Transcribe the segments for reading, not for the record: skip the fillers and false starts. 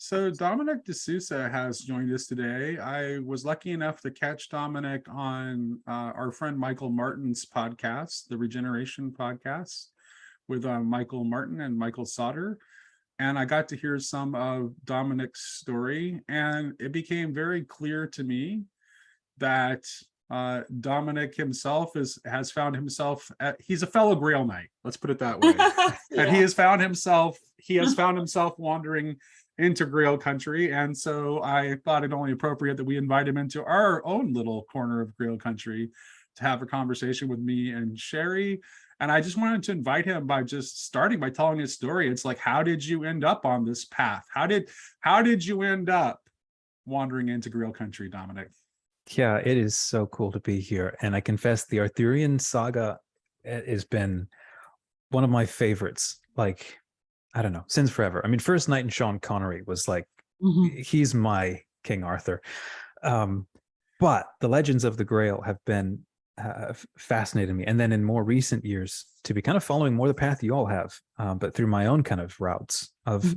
So Dominic de Souza has joined us today. I was lucky enough to catch Dominic on our friend Michael Martin's podcast, the Regeneration podcast, with Michael Martin and Michael Sauter. And I got to hear some of Dominic's story, and it became very clear to me that Dominic himself has found himself he's a fellow Grail Knight. Let's put it that way. And he has found himself wandering into Grail Country, and so I thought it only appropriate that we invite him into our own little corner of Grail Country to have a conversation with me and Sherry. And I just wanted to invite him by just starting by telling his story. It's like, how did you end up on this path? How did you end up wandering into Grail Country, Dominic? Yeah, it is so cool to be here. And I confess the Arthurian saga has been one of my favorites. Like, I don't know, since forever. I mean, First Knight and Sean Connery was like, he's my King Arthur. But the legends of the Grail have been fascinating me. And then in more recent years, to be kind of following more the path you all have, but through my own kind of routes of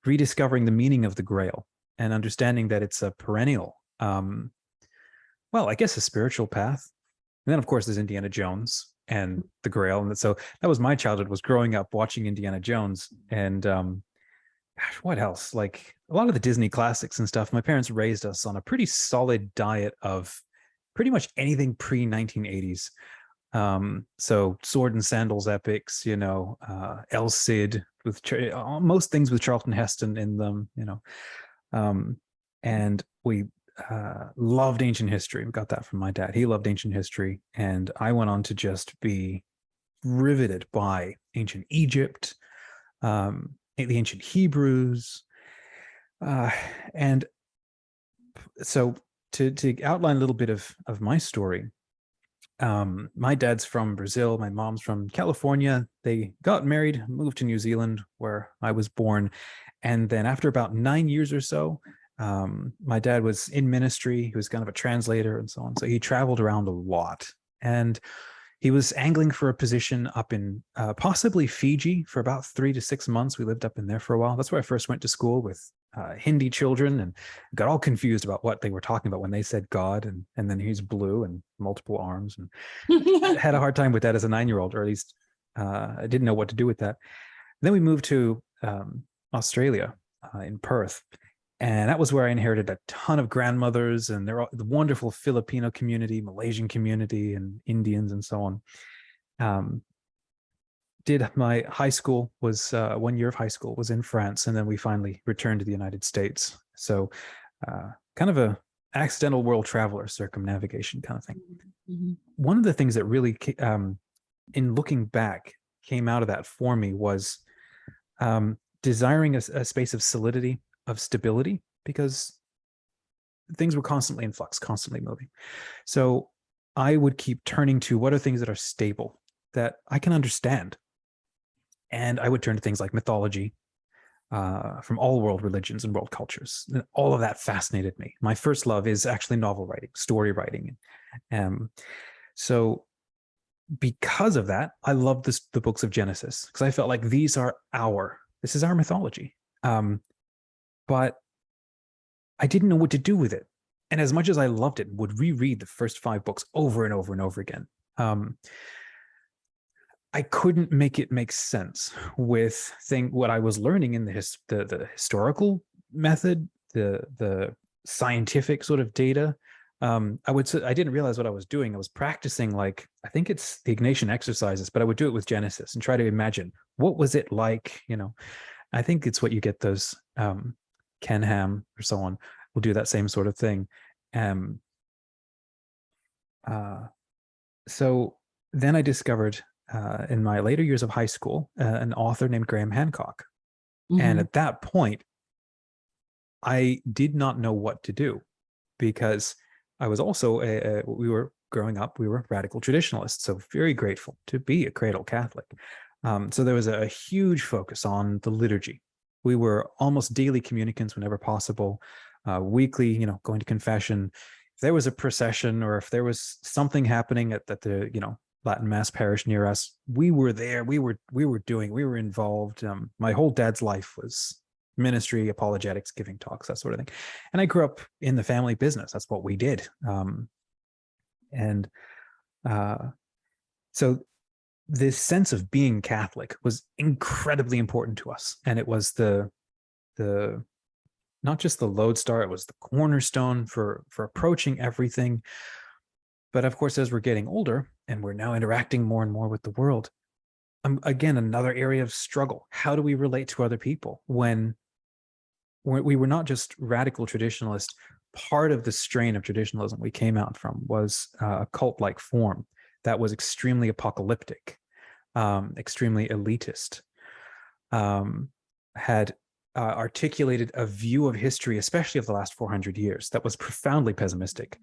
rediscovering the meaning of the Grail and understanding that it's a perennial, well, I guess a spiritual path. And then, of course, there's Indiana Jones and the Grail. And so that was my childhood, was growing up watching Indiana Jones. And gosh, what else? Like a lot of the Disney classics and stuff. My parents raised us on a pretty solid diet of pretty much anything pre-1980s. So Sword and Sandals epics, El Cid, with most things with Charlton Heston in them, and we loved ancient history. We got that from my dad. He loved ancient history, and I went on to just be riveted by ancient Egypt, the ancient Hebrews, and so to outline a little bit of my story. My dad's from Brazil. My mom's from California. They got married, moved to New Zealand, where I was born, and then after about 9 years or so, my dad was in ministry. He was kind of a translator and so on. So he traveled around a lot, and he was angling for a position up in possibly Fiji for about 3 to 6 months. We lived up in there for a while. That's where I first went to school with Hindi children, and got all confused about what they were talking about when they said God, and then he's blue and multiple arms, and had a hard time with that as a 9-year-old, or at least I didn't know what to do with that. Then we moved to Australia in Perth. And that was where I inherited a ton of grandmothers, and they're all the wonderful Filipino community, Malaysian community, and Indians, and so on. Did my high school was 1 year of high school was in France, and then we finally returned to the United States. So kind of a accidental world traveler, circumnavigation kind of thing. One of the things that really, in looking back, came out of that for me was desiring a space of solidity, of stability, because things were constantly in flux, constantly moving. So I would keep turning to what are things that are stable, that I can understand. And I would turn to things like mythology from all world religions and world cultures. And all of that fascinated me. My first love is actually novel writing, story writing. So because of that, I loved the books of Genesis, because I felt like this is our mythology. But I didn't know what to do with it. And as much as I loved it, would reread the first 5 books over and over and over again. I couldn't make it make sense with what I was learning in the historical method, the scientific sort of data. I didn't realize what I was doing. I was practicing, like, I think it's the Ignatian exercises, but I would do it with Genesis and try to imagine what was it like. I think it's what you get those Ken Ham or so on will do that same sort of thing. So then I discovered in my later years of high school an author named Graham Hancock. And at that point, I did not know what to do, because I was also, we were growing up, we were radical traditionalists. So very grateful to be a cradle Catholic. So there was a huge focus on the liturgy. We were almost daily communicants whenever possible, weekly, going to confession. If there was a procession, or if there was something happening at the, Latin Mass parish near us, we were there. We were involved. My whole dad's life was ministry, apologetics, giving talks, that sort of thing. And I grew up in the family business. That's what we did. And so this sense of being Catholic was incredibly important to us. And it was the not just the lodestar, it was the cornerstone for approaching everything. But of course, as we're getting older and we're now interacting more and more with the world, again, another area of struggle. How do we relate to other people when we were not just radical traditionalists? Part of the strain of traditionalism we came out from was a cult-like form that was extremely apocalyptic, extremely elitist, had articulated a view of history, especially of the last 400 years, that was profoundly pessimistic.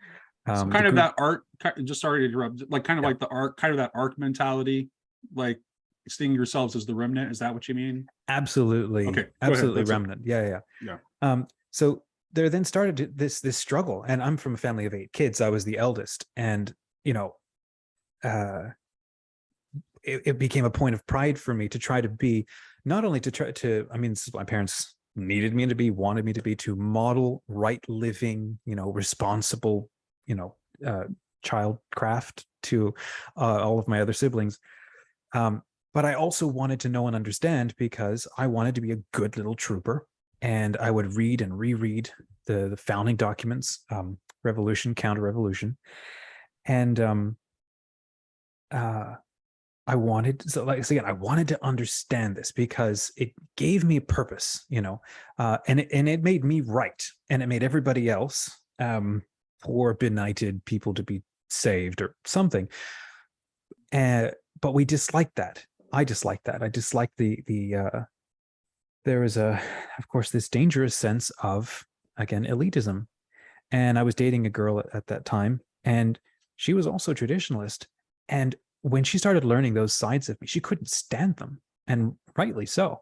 So kind of that arc, just sorry to interrupt, like kind of like the arc, kind of that arc mentality, like seeing yourselves as the remnant. Is that what you mean? Absolutely. Okay. Absolutely. Remnant. Yeah. So there then started this struggle, and I'm from a family of 8 kids. I was the eldest, and it became a point of pride for me to try to be, not only to try to, I mean, my parents needed me to be, wanted me to be, to model right living, responsible, childcraft to all of my other siblings. But I also wanted to know and understand, because I wanted to be a good little trooper, and I would read and reread the founding documents, revolution, counter-revolution. And I wanted to understand this, because it gave me a purpose, and it made me right, and it made everybody else, poor benighted people, to be saved or something. But we disliked that. I disliked that. I disliked there was of course, this dangerous sense of, again, elitism. And I was dating a girl at that time, and she was also traditionalist. And when she started learning those sides of me, she couldn't stand them, and rightly so.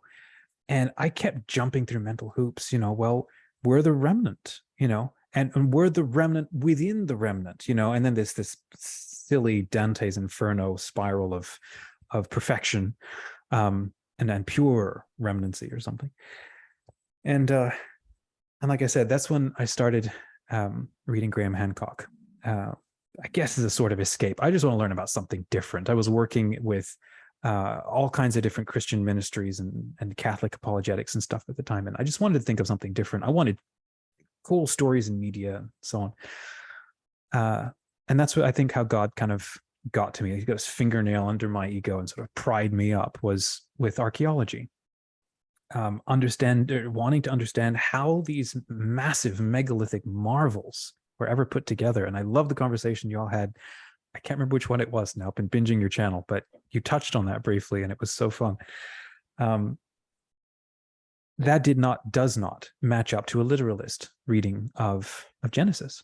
And I kept jumping through mental hoops, well, we're the remnant, and we're the remnant within the remnant, and then there's this silly Dante's Inferno spiral of perfection, and then pure remnancy or something. And like I said, that's when I started reading Graham Hancock. I guess as a sort of escape. I just want to learn about something different. I was working with all kinds of different Christian ministries and Catholic apologetics and stuff at the time, and I just wanted to think of something different. I wanted cool stories in media and so on. And that's what I think how God kind of got to me. He got his fingernail under my ego and sort of pried me up, was with archaeology. Wanting to understand how these massive megalithic marvels were ever put together. And I love the conversation you all had. I can't remember which one it was now. I've been binging your channel, but you touched on that briefly, and it was so fun. That does not match up to a literalist reading of Genesis.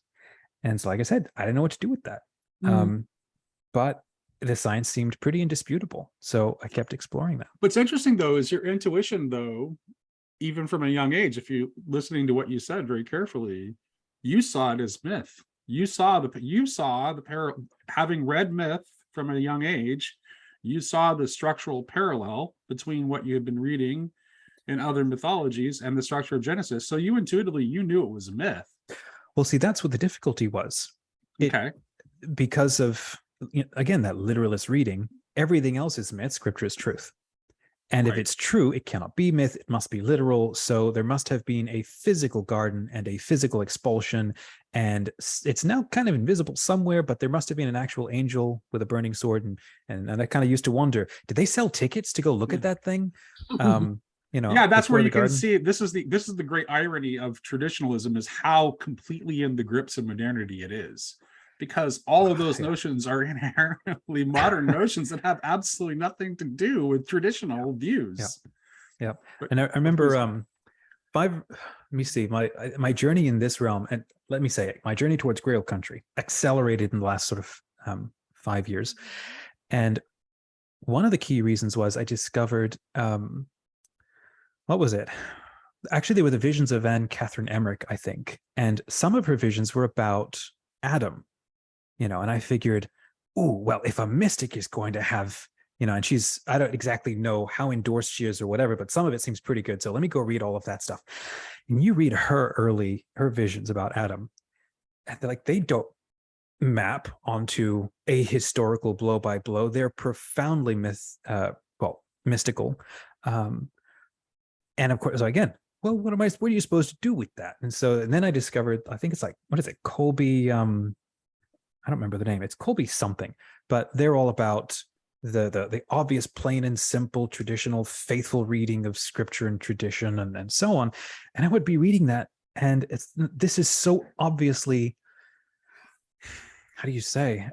And so, like I said, I didn't know what to do with that. But the science seemed pretty indisputable. So I kept exploring that. What's interesting, though, is your intuition, though, even from a young age, if you listening to what you said very carefully, you saw it as myth. You saw the having read myth from a young age, you saw the structural parallel between what you had been reading in other mythologies and the structure of Genesis. So you intuitively, you knew it was a myth. Well, see, that's what the difficulty was. Because of, again, that literalist reading, everything else is myth, scripture is truth. And if it's true, it cannot be myth, it must be literal. So there must have been a physical garden and a physical expulsion. And it's now kind of invisible somewhere, but there must have been an actual angel with a burning sword. And I kind of used to wonder, did they sell tickets to go look at that thing? That's where you can see this is the great irony of traditionalism, is how completely in the grips of modernity it is. Because all of those notions are inherently modern notions that have absolutely nothing to do with traditional views. Yeah. And I remember let me see, my journey in this realm, and let me say it, my journey towards Grail Country accelerated in the last sort of 5 years. And one of the key reasons was I discovered, what was it? Actually, they were the visions of Anne Catherine Emmerich, I think. And some of her visions were about Adam. And I figured, well, if a mystic is going to have And I don't exactly know how endorsed she is or whatever, but some of it seems pretty good. So let me go read all of that stuff. And you read her visions about Adam, and they don't map onto a historical blow by blow. They're profoundly mystical. And of course, so again, well, what are you supposed to do with that? And then I discovered, I think it's what is it? Colby, I don't remember the name. It's Colby something, but they're all about the obvious, plain and simple, traditional, faithful reading of scripture and tradition and so on. And I would be reading that, and this is so obviously, how do you say,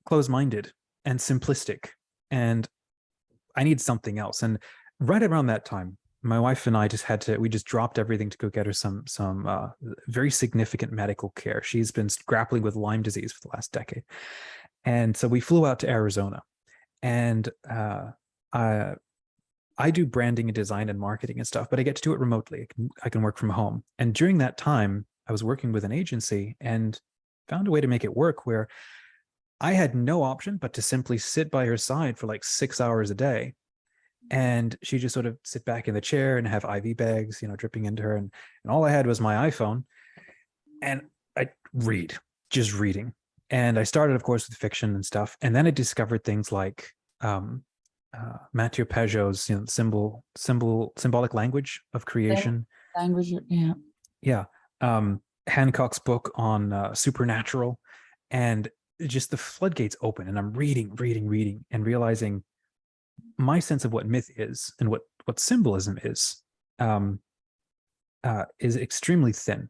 close-minded and simplistic, and I need something else. And right around that time, my wife and I we just dropped everything to go get her some very significant medical care. She's been grappling with Lyme disease for the last decade. And so we flew out to Arizona, and I do branding and design and marketing and stuff, but I get to do it remotely. I can work from home. And during that time, I was working with an agency and found a way to make it work where I had no option but to simply sit by her side for 6 hours a day. And she just sort of sit back in the chair and have IV bags, dripping into her. And all I had was my iPhone, and I just reading. And I started, of course, with fiction and stuff. And then I discovered things like Mathieu Peugeot's, symbolic language of creation. Language, yeah. Yeah. Hancock's book on supernatural, and just the floodgates open, and I'm reading and realizing my sense of what myth is and what symbolism is extremely thin.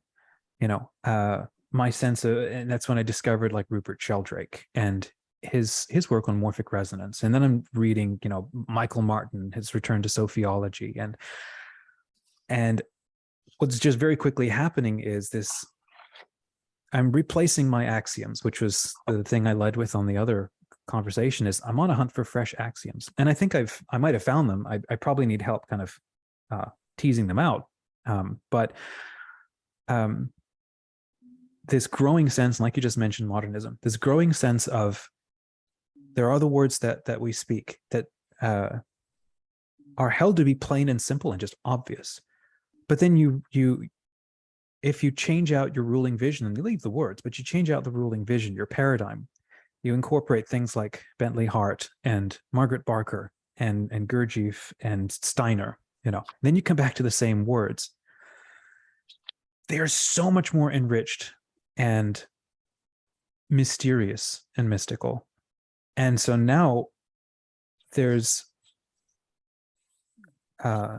My sense of, and that's when I discovered Rupert Sheldrake and his work on morphic resonance. And then I'm reading, Michael Martin, his return to sophiology, and what's just very quickly happening is this: I'm replacing my axioms, which was the thing I led with on the other conversation. Is I'm on a hunt for fresh axioms, and I think I might have found them. I probably need help kind of teasing them out, but this growing sense, like you just mentioned, modernism, this growing sense of there are the words that we speak that are held to be plain and simple and just obvious, but then if you change out your ruling vision, and you leave the words, but you change out the ruling vision, your paradigm, you incorporate things like Bentley Hart and Margaret Barker and Gurdjieff and Steiner, then you come back to the same words. They are so much more enriched and mysterious and mystical. And so now there's, I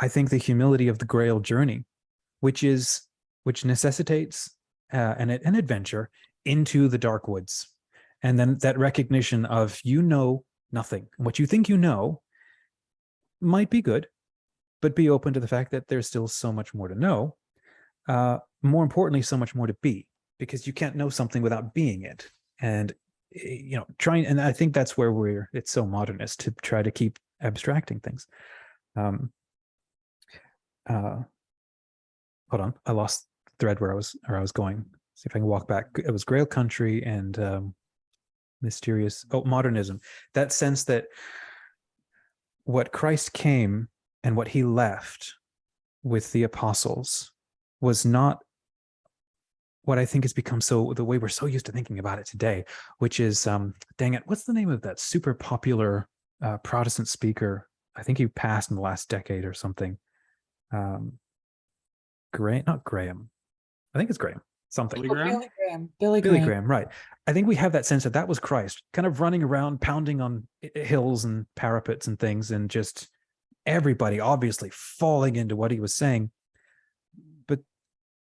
think, the humility of the Grail journey, which necessitates an adventure into the dark woods. And then that recognition of nothing. What you think might be good, but be open to the fact that there's still so much more to know. More importantly, so much more to be, because you can't know something without being it. And and I think that's where it's so modernist to try to keep abstracting things. Hold on, I lost the thread where I was going. See if I can walk back. It was Grail Country and mysterious. Oh, modernism. That sense that what Christ came and what he left with the apostles was not what I think has become the way we're so used to thinking about it today, which is, dang it, what's the name of that super popular Protestant speaker? I think he passed in the last decade or something. Not Graham. I think it's Graham. Something. Billy Graham, right. I think we have that sense that was Christ, kind of running around, pounding on hills and parapets and things, and just everybody obviously falling into what he was saying. But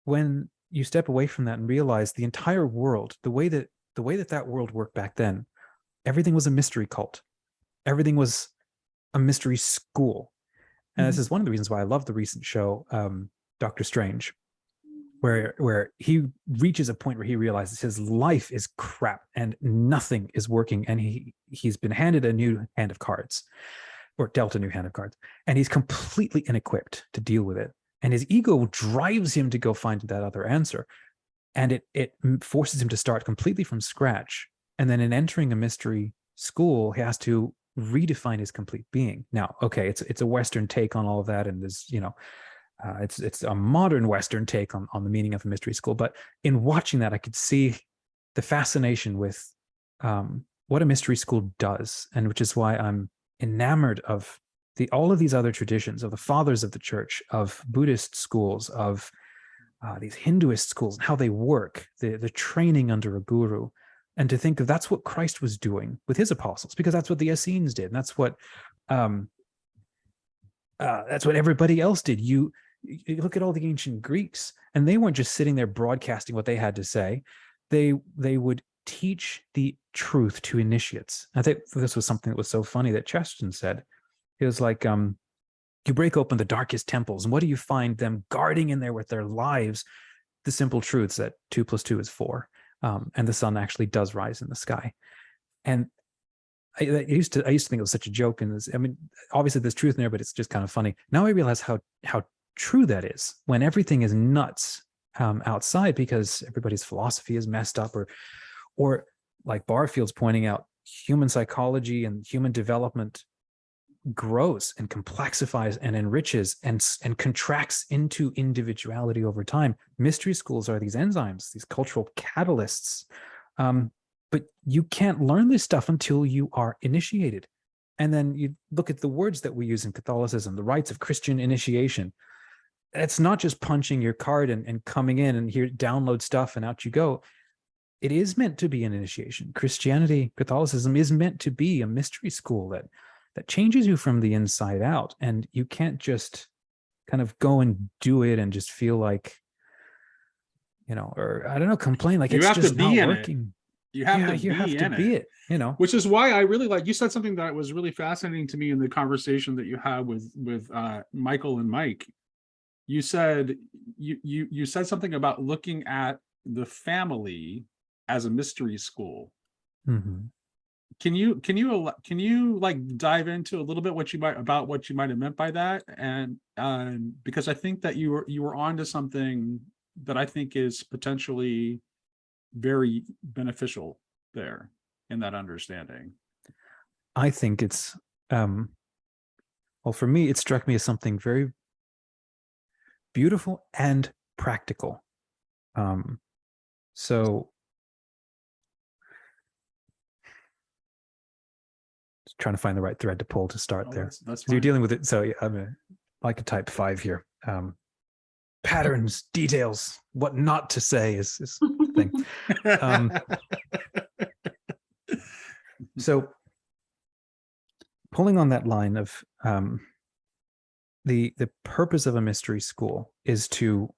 when you step away from that and realize the entire world, the way that world worked back then, everything was a mystery cult. Everything was a mystery school. And this is one of the reasons why I love the recent show, Doctor Strange, where he reaches a point where he realizes his life is crap and nothing is working, and he's been handed a new hand of cards, or dealt a new hand of cards, and he's completely inequipped to deal with it. And his ego drives him to go find that other answer, and it forces him to start completely from scratch And then in entering a mystery school, he has to redefine his complete being. Now, okay, it's a Western take on all of that, and there's, it's a modern Western take on the meaning of a mystery school. But in watching that, I could see the fascination with what a mystery school does, and which is why I'm enamored of all of these other traditions of the fathers of the church, of Buddhist schools, of these Hinduist schools, and how they work, the training under a guru. And to think of that's what Christ was doing with his apostles, because that's what the Essenes did, and that's what everybody else did. You look at all the ancient Greeks, and they weren't just sitting there broadcasting what they had to say. They would teach the truth to initiates. I think this was something that was so funny that Chesterton said. It was like, you break open the darkest temples, and what do you find them guarding in there with their lives? The simple truths that 2 + 2 is 4. And the sun actually does rise in the sky. And I used to think it was such a joke. And I mean, obviously there's truth in there, but it's just kind of funny. Now I realize how true that is when everything is nuts outside, because everybody's philosophy is messed up, or like Barfield's pointing out, human psychology and human development grows and complexifies and enriches and contracts into individuality over time. Mystery schools are these enzymes, these cultural catalysts. But you can't learn this stuff until you are initiated. And then you look at the words that we use in Catholicism, the rites of Christian initiation. It's not just punching your card and coming in and here, download stuff and out you go. It is meant to be an initiation. Christianity, Catholicism is meant to be a mystery school that changes you from the inside out. And you can't just kind of go and do it and just feel like, or I don't know, complain like it's just not working. You have to be it. Which is why I really like, you said something that was really fascinating to me in the conversation that you had with Michael and Mike. You said you said something about looking at the family as a mystery school. Mm-hmm. Can you like dive into a little bit what you might have meant by that? And because I think that you were onto something that I think is potentially very beneficial there in that understanding. I think it's well, for me, it struck me as something very beautiful and practical. So just trying to find the right thread to pull to start there. That's you're dealing with it. So yeah, I'm like a type 5 here. Patterns, details, what not to say is the thing. So pulling on that line of the purpose of a mystery school is to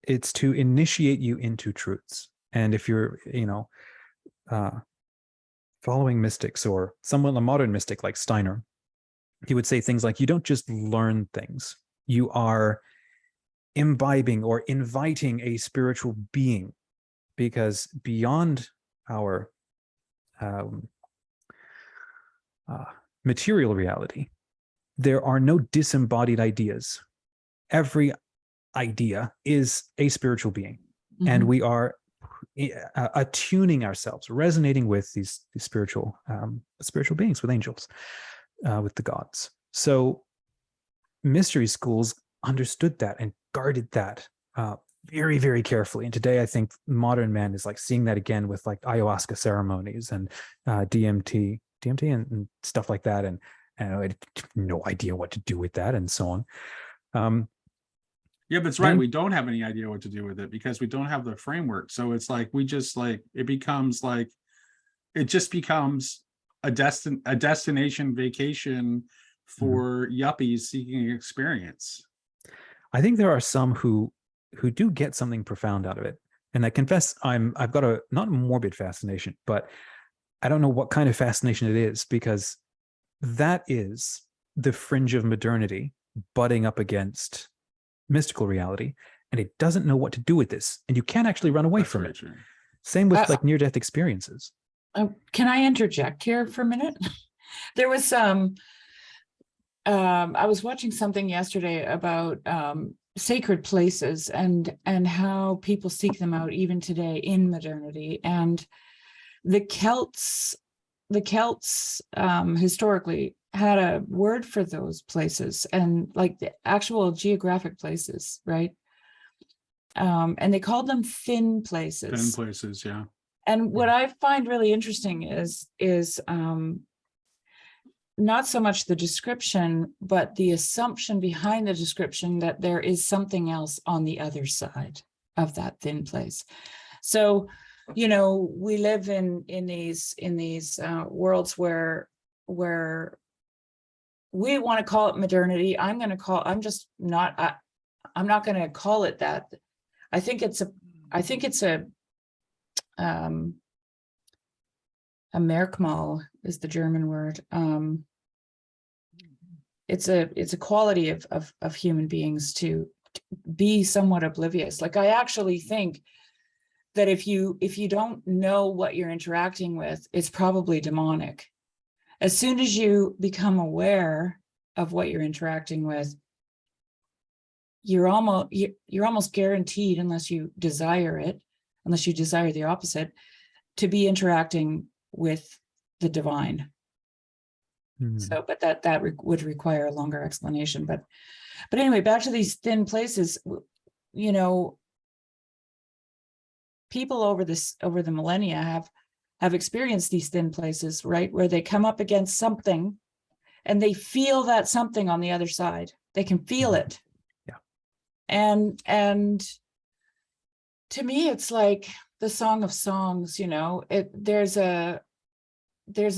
it's to initiate you into truths. And if you're following mystics, or someone, a modern mystic like Steiner, he would say things like, you don't just learn things, you are imbibing or inviting a spiritual being, because beyond our material reality, there are no disembodied ideas. Every idea is a spiritual being. Mm-hmm. And we are attuning ourselves, resonating with these spiritual beings, with angels, with the gods. So mystery schools understood that and guarded that very, very carefully. And today I think modern man is like seeing that again with like ayahuasca ceremonies and DMT and stuff like that. And I had no idea what to do with that and so on. Yeah, but it's right. We don't have any idea what to do with it because we don't have the framework. So it's like we just like it just becomes a destination vacation for yuppies seeking experience. I think there are some who do get something profound out of it. And I confess I've got a not morbid fascination, but I don't know what kind of fascination it is, because that is the fringe of modernity butting up against mystical reality, and it doesn't know what to do with this, and you can't actually run away from it. True. Same with like near-death experiences. Can I interject here for a minute? There was I was watching something yesterday about sacred places and how people seek them out even today in modernity. And the Celts historically had a word for those places, and like the actual geographic places, right? And they called them thin places. Thin places, yeah. And what I find really interesting is not so much the description, but the assumption behind the description that there is something else on the other side of that thin place. So, you know, we live in these worlds where we want to call it modernity. I'm not going to call it that. I think it's a Merkmal is the German word. It's a quality of human beings to be somewhat oblivious. Like, I actually think that if you don't know what you're interacting with, it's probably demonic. As soon as you become aware of what you're interacting with, you're almost guaranteed, unless you desire the opposite, to be interacting with the divine. So, but that would require a longer explanation. But anyway, back to these thin places. You know, people over the millennia have experienced these thin places, right, where they come up against something, and they feel that something on the other side. They can feel it. Yeah. And to me, it's like the Song of Songs. You know, there's a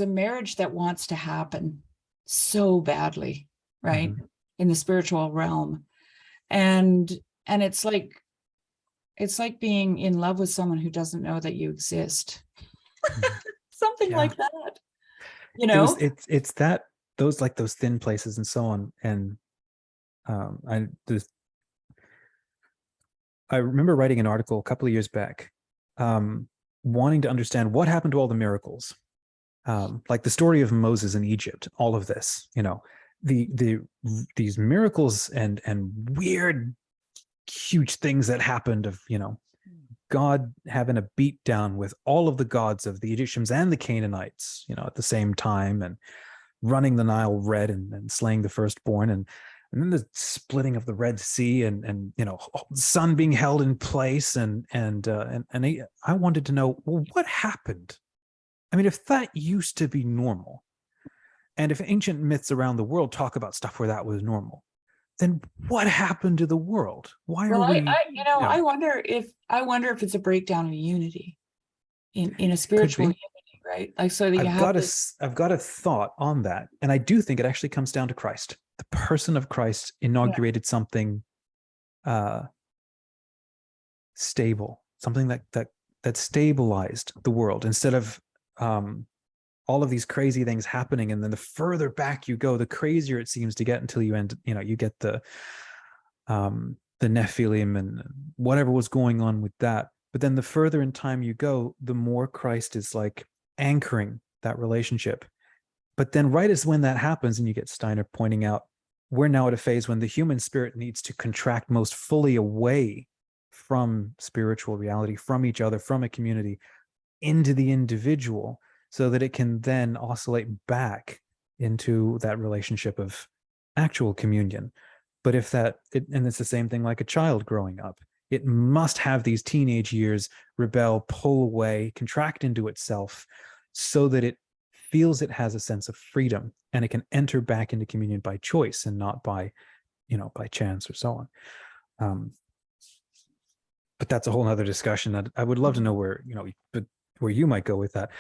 marriage that wants to happen so badly, right? In the spiritual realm. And it's like being in love with someone who doesn't know that you exist. Something like that. You know? It's that, those thin places and so on. And I remember writing an article a couple of years back, wanting to understand what happened to all the miracles. Like the story of Moses in Egypt, all of this, you know, these miracles and weird, huge things that happened of, you know, God having a beat down with all of the gods of the Egyptians and the Canaanites, you know, at the same time, and running the Nile red and slaying the firstborn, and then the splitting of the Red Sea, and you know, the sun being held in place, and I wanted to know, well, what happened? I mean, if that used to be normal, and if ancient myths around the world talk about stuff where that was normal, then what happened to the world? Why are we? I wonder if it's a breakdown of unity in a spiritual unity, right? Like, so that you I've got a thought on that, and I do think it actually comes down to Christ. The person of Christ inaugurated something stable, something that stabilized the world, instead of all of these crazy things happening. And then the further back you go, the crazier it seems to get, until you get the Nephilim and whatever was going on with that. But then the further in time you go, the more Christ is like anchoring that relationship. But then right as when that happens, and you get Steiner pointing out, we're now at a phase when the human spirit needs to contract most fully away from spiritual reality, from each other, from a community, into the individual, so that it can then oscillate back into that relationship of actual communion. But if and it's the same thing like a child growing up, it must have these teenage years, rebel, pull away, contract into itself, so that it feels it has a sense of freedom, and it can enter back into communion by choice and not by chance or so on. But that's a whole other discussion that I would love to know where you might go with that.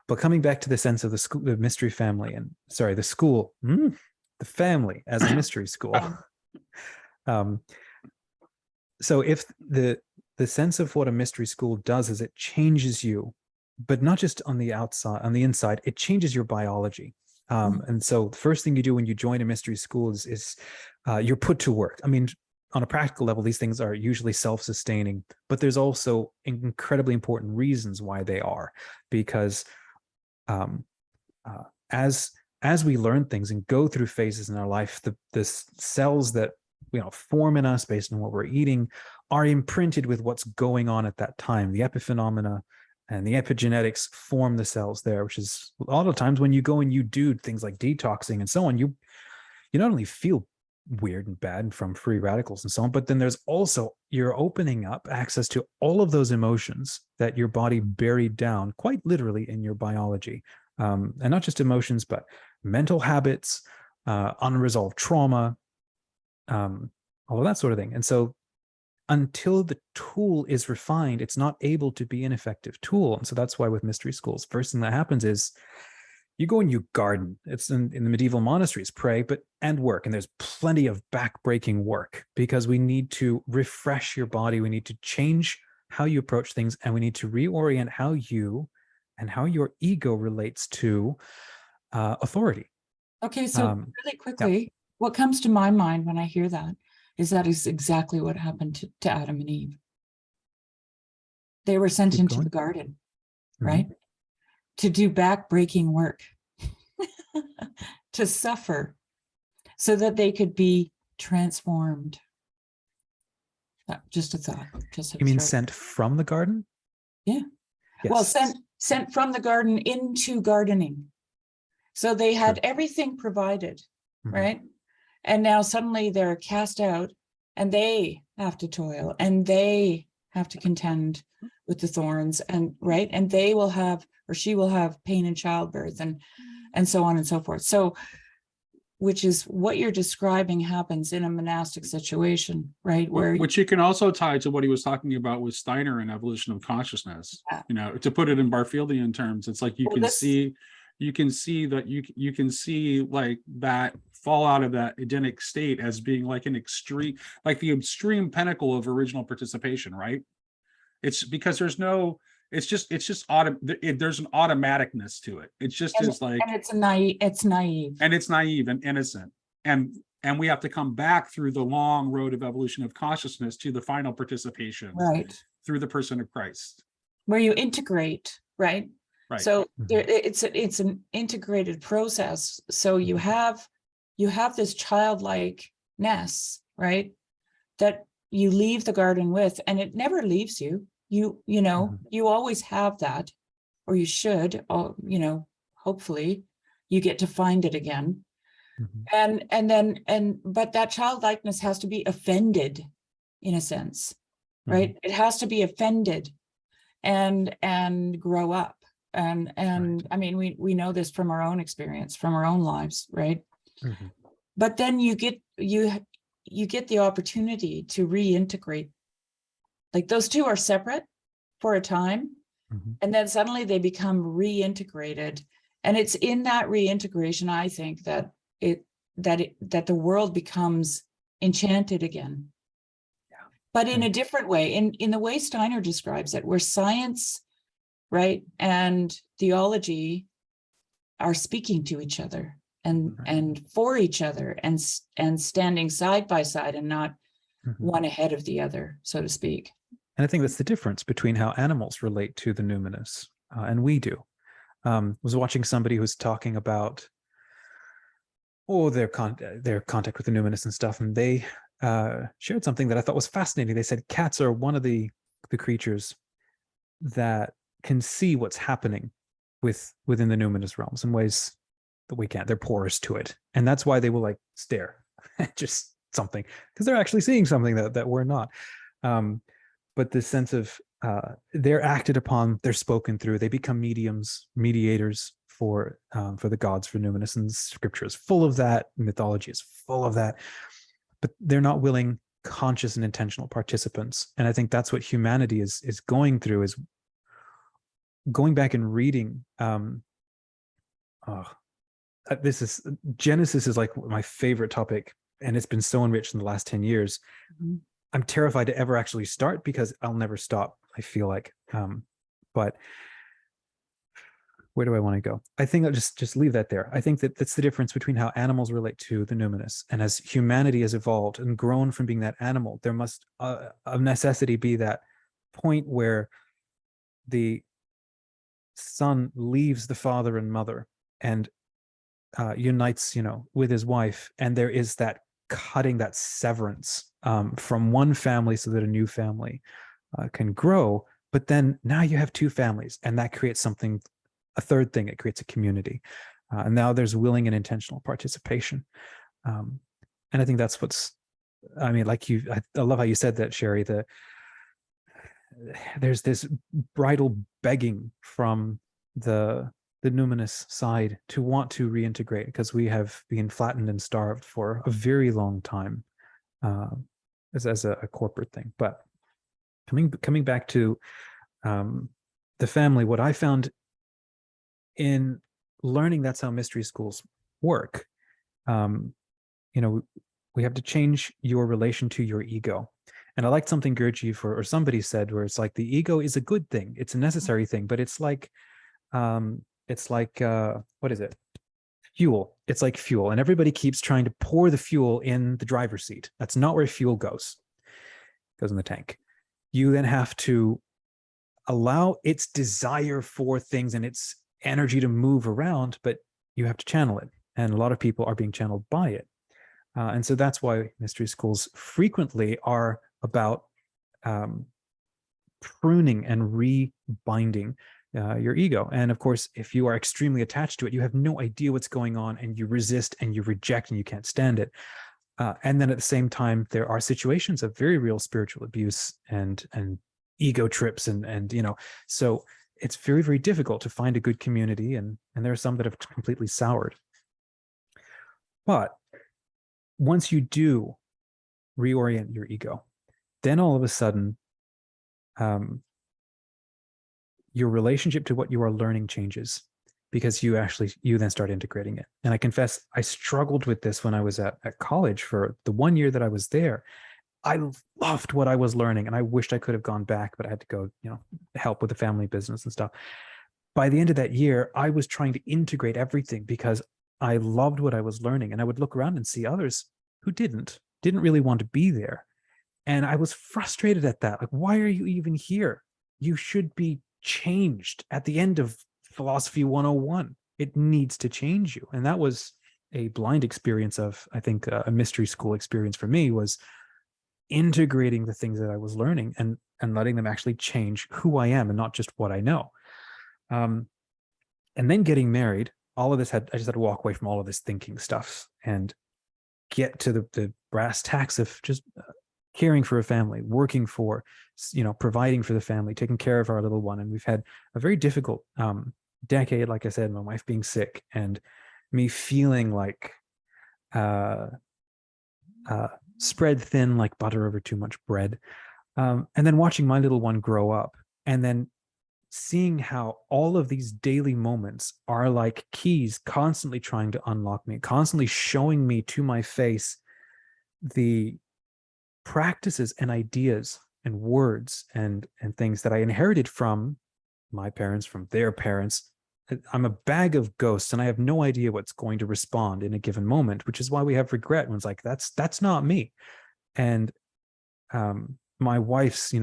But coming back to the sense of the mystery family, the school, the family as a mystery school. So if the sense of what a mystery school does is it changes you, but not just on the outside, on the inside, it changes your biology. And so the first thing you do when you join a mystery school is you're put to work. I mean, on a practical level, these things are usually self-sustaining, but there's also incredibly important reasons why they are, because as we learn things and go through phases in our life, the cells that form in us based on what we're eating are imprinted with what's going on at that time. The epiphenomena and the epigenetics form the cells there, which is a lot of times when you go and you do things like detoxing and so on, you not only feel weird and bad from free radicals and so on, but then there's also, you're opening up access to all of those emotions that your body buried down quite literally in your biology. And not just emotions, but mental habits, unresolved trauma, all of that sort of thing. And so until the tool is refined, it's not able to be an effective tool. And so that's why with mystery schools, first thing that happens is you go and you garden. It's in the medieval monasteries, pray, and work. And there's plenty of backbreaking work because we need to refresh your body. We need to change how you approach things, and we need to reorient how you and how your ego relates to authority. Okay, so really quickly, what comes to my mind when I hear that is exactly what happened to Adam and Eve. They were sent into the garden, right? To do backbreaking work, to suffer so that they could be transformed. Just a thought. You mean sent from the garden? Yeah. Yes. Well, sent from the garden into gardening. So they had everything provided, right? And now suddenly they're cast out and they have to toil and they have to contend with the thorns, and right. And they will have, or she will have, pain in childbirth and so on and so forth. So, which is what you're describing happens in a monastic situation, right? Which you can also tie to what he was talking about with Steiner and evolution of consciousness. To put it in Barfieldian terms, it's like you can see like that fallout of that Edenic state as being like an extreme, like the extreme pinnacle of original participation, right? It's because there's an automaticness to it. It's just and it's naive and innocent, and we have to come back through the long road of evolution of consciousness to the final participation, right, through the person of Christ, where you integrate, right? Right. So it's an integrated process. So you have this childlikeness, right, that you leave the garden with, and it never leaves you. You always have that, or you should, hopefully you get to find it again. But that childlikeness has to be offended in a sense, right? It has to be offended and grow up. And I mean, we know this from our own experience, from our own lives, right? But then you get the opportunity to reintegrate. Like those two are separate for a time, and then suddenly they become reintegrated. And it's in that reintegration, I think, that the world becomes enchanted again. But in a different way, in the way Steiner describes it, where science, right, and theology are speaking to each other and for each other and standing side by side and not one ahead of the other, so to speak. And I think that's the difference between how animals relate to the numinous and we do. Was watching somebody who was talking about their contact with the numinous and stuff, and they shared something that I thought was fascinating. They said cats are one of the creatures that can see what's happening within the numinous realms in ways that we can't. They're porous to it, and that's why they will like stare at just something, because they're actually seeing something that we're not. But this sense of they're acted upon, they're spoken through, they become mediators for the gods, for numinous, and scripture is full of that, mythology is full of that, but they're not willing, conscious and intentional participants. And I think that's what humanity is going through, is going back and reading. Genesis is like my favorite topic, and it's been so enriched in the last 10 years. I'm terrified to ever actually start because I'll never stop, I feel like. But where do I want to go? I think I'll just leave that there. I think that's the difference between how animals relate to the numinous. And as humanity has evolved and grown from being that animal, there must of necessity be that point where the son leaves the father and mother and unites, with his wife, and there is that cutting that severance from one family so that a new family can grow. But then now you have two families, and that creates something, a third thing. It creates a community, and now there's willing and intentional participation. And I think that's what's, I mean, like I love how you said that, Sherry, there's this bridal begging from the numinous side to want to reintegrate, because we have been flattened and starved for a very long time as a corporate thing. But coming back to the family, what I found in learning that's how mystery schools work, we have to change your relation to your ego. And I liked something Gurdjieff or somebody said, where it's like the ego is a good thing, it's a necessary thing, but it's like what is it? Fuel. It's like fuel, and everybody keeps trying to pour the fuel in the driver's seat. That's not where fuel goes. It goes in the tank. You then have to allow its desire for things and its energy to move around, but you have to channel it. And a lot of people are being channeled by it. And so that's why mystery schools frequently are about pruning and rebinding your ego. And of course, if you are extremely attached to it, you have no idea what's going on, and you resist and you reject and you can't stand it. And then at the same time, there are situations of very real spiritual abuse and ego trips, and so it's very, very difficult to find a good community, and there are some that have completely soured. But once you do reorient your ego, then all of a sudden, your relationship to what you are learning changes, because you then start integrating it. And I confess, I struggled with this when I was at college. For the 1 year that I was there, I loved what I was learning, and I wished I could have gone back, but I had to go, help with the family business and stuff. By the end of that year, I was trying to integrate everything because I loved what I was learning, and I would look around and see others who didn't really want to be there. And I was frustrated at that. Like, why are you even here? You should be changed at the end of Philosophy 101. It needs to change you. And that was a blind experience of, I think, a mystery school experience for me, was integrating the things that I was learning and letting them actually change who I am and not just what I know. And then getting married, all of this I just had to walk away from all of this thinking stuff and get to the brass tacks of just caring for a family, working for, providing for the family, taking care of our little one. And we've had a very difficult decade, like I said, my wife being sick and me feeling like spread thin like butter over too much bread. And then watching my little one grow up, and then seeing how all of these daily moments are like keys constantly trying to unlock me, constantly showing me to my face the practices and ideas and words and things that I inherited from my parents, from their parents. I'm a bag of ghosts, and I have no idea what's going to respond in a given moment, which is why we have regret when it's like, that's not me. And my wife's,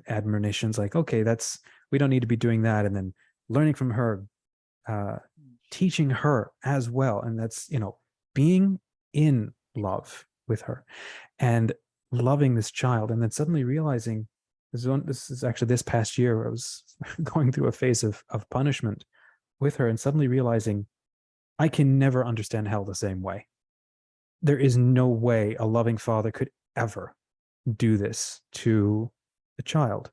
admonitions, like, okay, we don't need to be doing that. And then learning from her, teaching her as well. And that's, being in love with her and loving this child. And then suddenly realizing, this is actually this past year where I was going through a phase of punishment with her, and suddenly realizing I can never understand hell the same way. There is no way a loving father could ever do this to a child,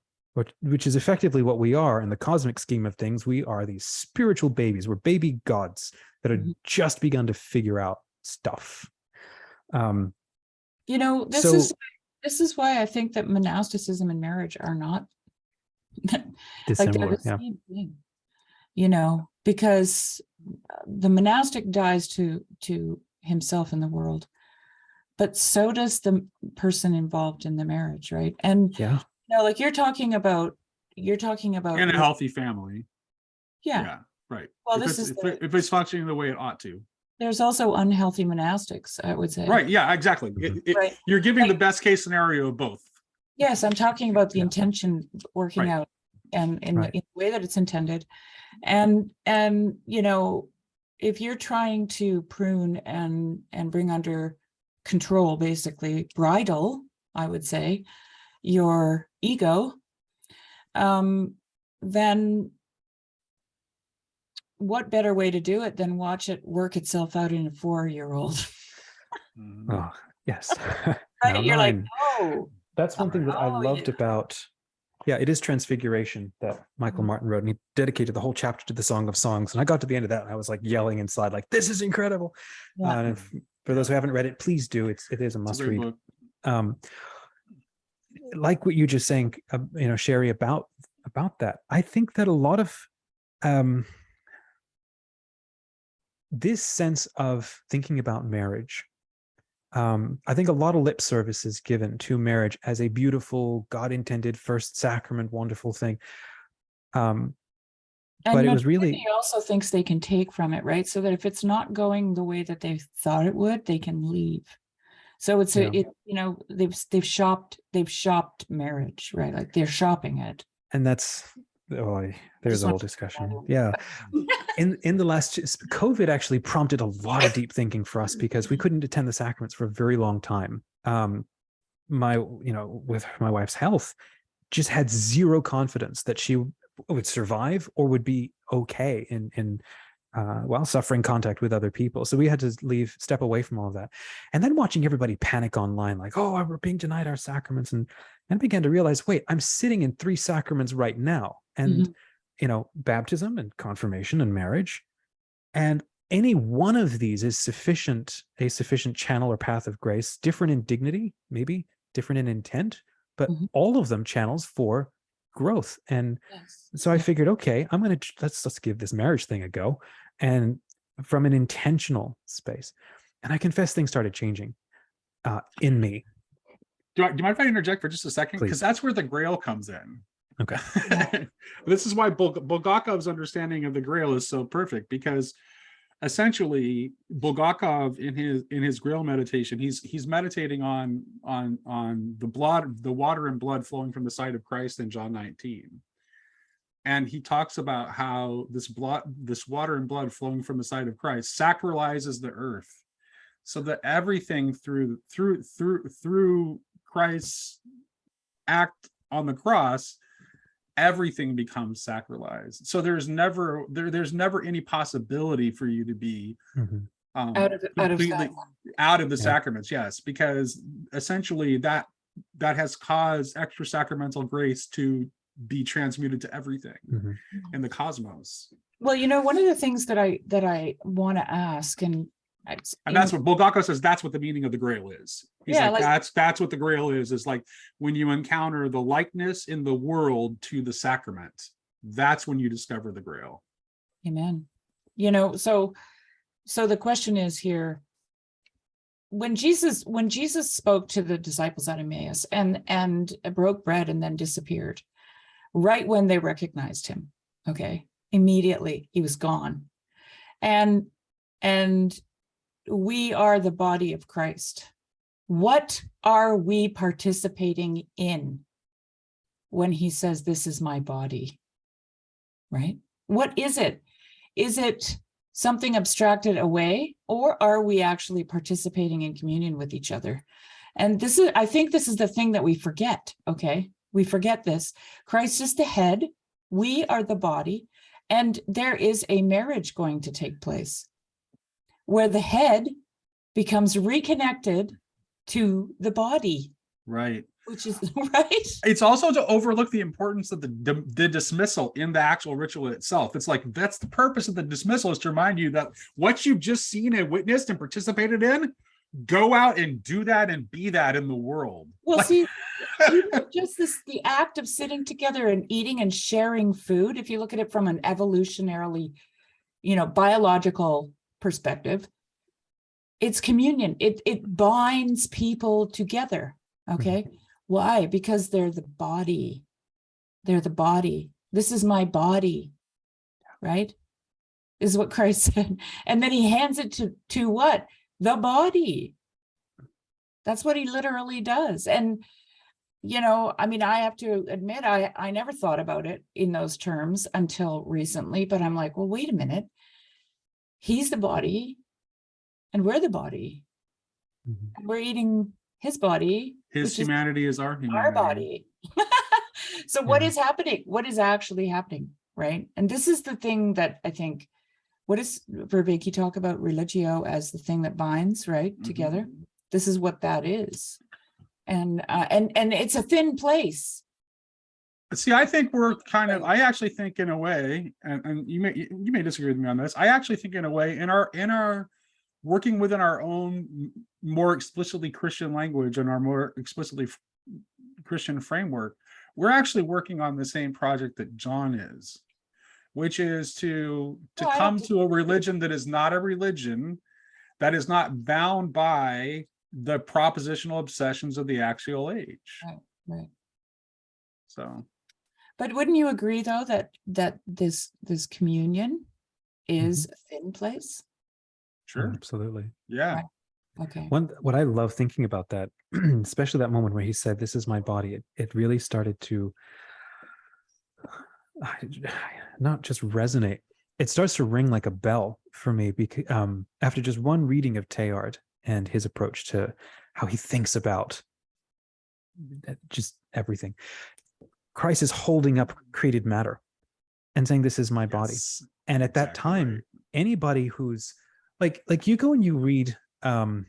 which is effectively what we are in the cosmic scheme of things. We are these spiritual babies. We're baby gods that have just begun to figure out stuff. This is why I think that monasticism and marriage are not like they're the same thing, because the monastic dies to himself and the world, but so does the person involved in the marriage, right? And like you're talking about in a healthy family. Yeah, right. Well, if it's functioning the way it ought to. There's also unhealthy monastics, I would say. Right. Yeah, exactly. Right. You're giving the best case scenario of both. Yes, I'm talking about the intention working out and in the way that it's intended. And if you're trying to prune and bring under control, basically bridle, I would say, your ego, then what better way to do it than watch it work itself out in a 4-year-old? Oh, yes. Right? Now You're like, 9. oh, That's one thing that I loved yeah. about, yeah, it is Transfiguration that Michael Martin wrote, and he dedicated the whole chapter to the Song of Songs. And I got to the end of that, and I was like yelling inside, like, this is incredible. Yeah. And for those who haven't read it, please do. It is a must read. Book. Like what you just saying, Sherry, about that. I think that a lot of this sense of thinking about marriage, I think a lot of lip service is given to marriage as a beautiful, God-intended first sacrament, wonderful thing. But it was really, he also thinks they can take from it, right? So that if it's not going the way that they thought it would, they can leave. So it's they've shopped marriage, right? Like they're shopping it. and that's there's a whole discussion. Yeah. In the last, COVID actually prompted a lot of deep thinking for us because we couldn't attend the sacraments for a very long time. With my wife's health, just had zero confidence that she would survive or would be okay in suffering contact with other people. So we had to step away from all of that. And then watching everybody panic online, like, oh, we're being denied our sacraments. And I began to realize, wait, I'm sitting in 3 sacraments right now. And, baptism and confirmation and marriage. And any one of these is a sufficient channel or path of grace, different in dignity, maybe different in intent, but all of them channels for growth. And so I figured, okay, let's give this marriage thing a go, and from an intentional space. And I confess things started changing in me. Do you mind if I interject for just a second? Because that's where the Grail comes in. Okay. This is why Bulgakov's understanding of the Grail is so perfect, because essentially Bulgakov in his Grail meditation, he's meditating on the water and blood flowing from the side of Christ in John 19. And he talks about how this water and blood flowing from the side of Christ sacralizes the earth, so that everything through Christ's act on the cross, everything becomes sacralized. So there's never any possibility for you to be out of the sacraments. Yes, because essentially that has caused extra sacramental grace to be transmuted to everything in the cosmos. Well, one of the things that I want to ask, and that's what Bulgakov says, that's what the meaning of the Grail is. He's that's what the Grail is like when you encounter the likeness in the world to the sacrament. That's when you discover the Grail. Amen. So the question is here, when Jesus spoke to the disciples at Emmaus and broke bread and then disappeared, right when they recognized him, okay, immediately he was gone. And we are the body of Christ. What are we participating in when he says, this is my body, right? What is it? Is it something abstracted away, or are we actually participating in communion with each other? And I think this is the thing that we forget, okay? We forget this. Christ is the head, we are the body, and there is a marriage going to take place where the head becomes reconnected to the body. Right. Which is right. It's also to overlook the importance of the dismissal in the actual ritual itself. It's like, that's the purpose of the dismissal, is to remind you that what you've just seen and witnessed and participated in, go out and do that and be that in the world. Well, just the act of sitting together and eating and sharing food, if you look at it from an evolutionarily, biological perspective, it's communion. It binds people together. Okay. Why? Because they're the body. They're the body. This is my body, right? Is what Christ said. And then he hands it to what? The body. That's what he literally does. And, I have to admit, I never thought about it in those terms until recently, but I'm like, well, wait a minute. He's the body and we're the body. Mhm. and we're eating his body, His which is humanity is our our humanity. body. So what Yeah. is happening? What is actually happening, right? And this is the thing that I think, what does Vervaeke talk about religio as the thing that binds, right, Mhm. together? This is what that is. And it's a thin place. See, I think we're kind of, I actually think in a way, and you may disagree with me on this. I actually think in a way, in our working within our own more explicitly Christian language and our more explicitly Christian framework, we're actually working on the same project that John is, which is to No, I come don't to a religion that is not a religion, that is not bound by the propositional obsessions of the axial age. Right. So, But wouldn't you agree though that this communion is a thin place? sure. Absolutely. Yeah. Right. Okay. What I love thinking about that, especially that moment where he said, "This is my body," it really started to not just resonate. It starts to ring like a bell for me because after just one reading of Teilhard and his approach to how he thinks about just everything, Christ is holding up created matter and saying, "This is my body." Yes, And at that exactly time, right. anybody who's like you go and you read I'm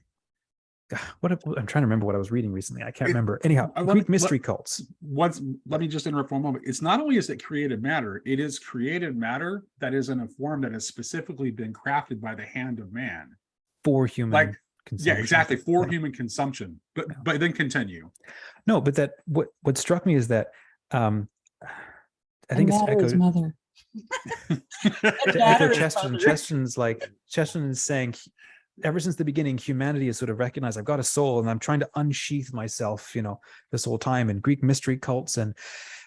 trying to remember what I was reading recently. I can't remember. Anyhow, Greek mystery cults. Let me just interrupt for a moment. It's not only is it created matter, it is created matter that is in a form that has specifically been crafted by the hand of man. For human Like, consumption. yeah, exactly, for Yeah. human consumption. But Yeah. but then continue. No, but that what struck me is that I think it's matter is echoed mother. to echo Chesterton. Chesterton is saying, ever since the beginning, humanity has sort of recognized I've got a soul and I'm trying to unsheath myself, this whole time. And Greek mystery cults and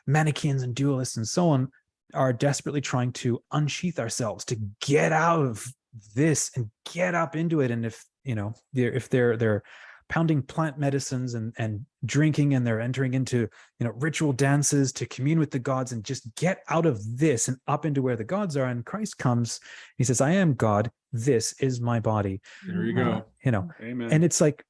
Manichaeans and dualists and so on are desperately trying to unsheath ourselves to get out of this and get up into it. And if they're pounding plant medicines and drinking, and they're entering into ritual dances to commune with the gods and just get out of this and up into where the gods are. And Christ comes, he says, "I am God, this is my body." There you go. Amen. And it's like,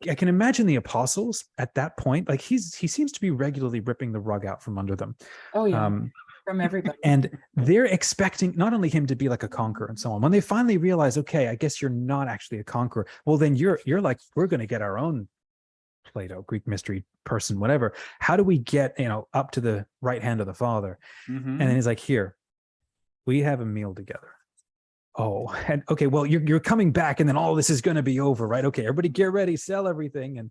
I can imagine the apostles at that point, like he seems to be regularly ripping the rug out from under them. Oh yeah. From everybody. And they're expecting not only him to be like a conqueror and so on. When they finally realize, okay, I guess you're not actually a conqueror, well, then you're like, we're going to get our own Plato, Greek mystery person, whatever. How do we get up to the right hand of the Father? Mm-hmm. And then he's like, "Here, we have a meal together." Oh, and okay, well, you're coming back, and then all this is going to be over, right? Okay, everybody get ready, sell everything, and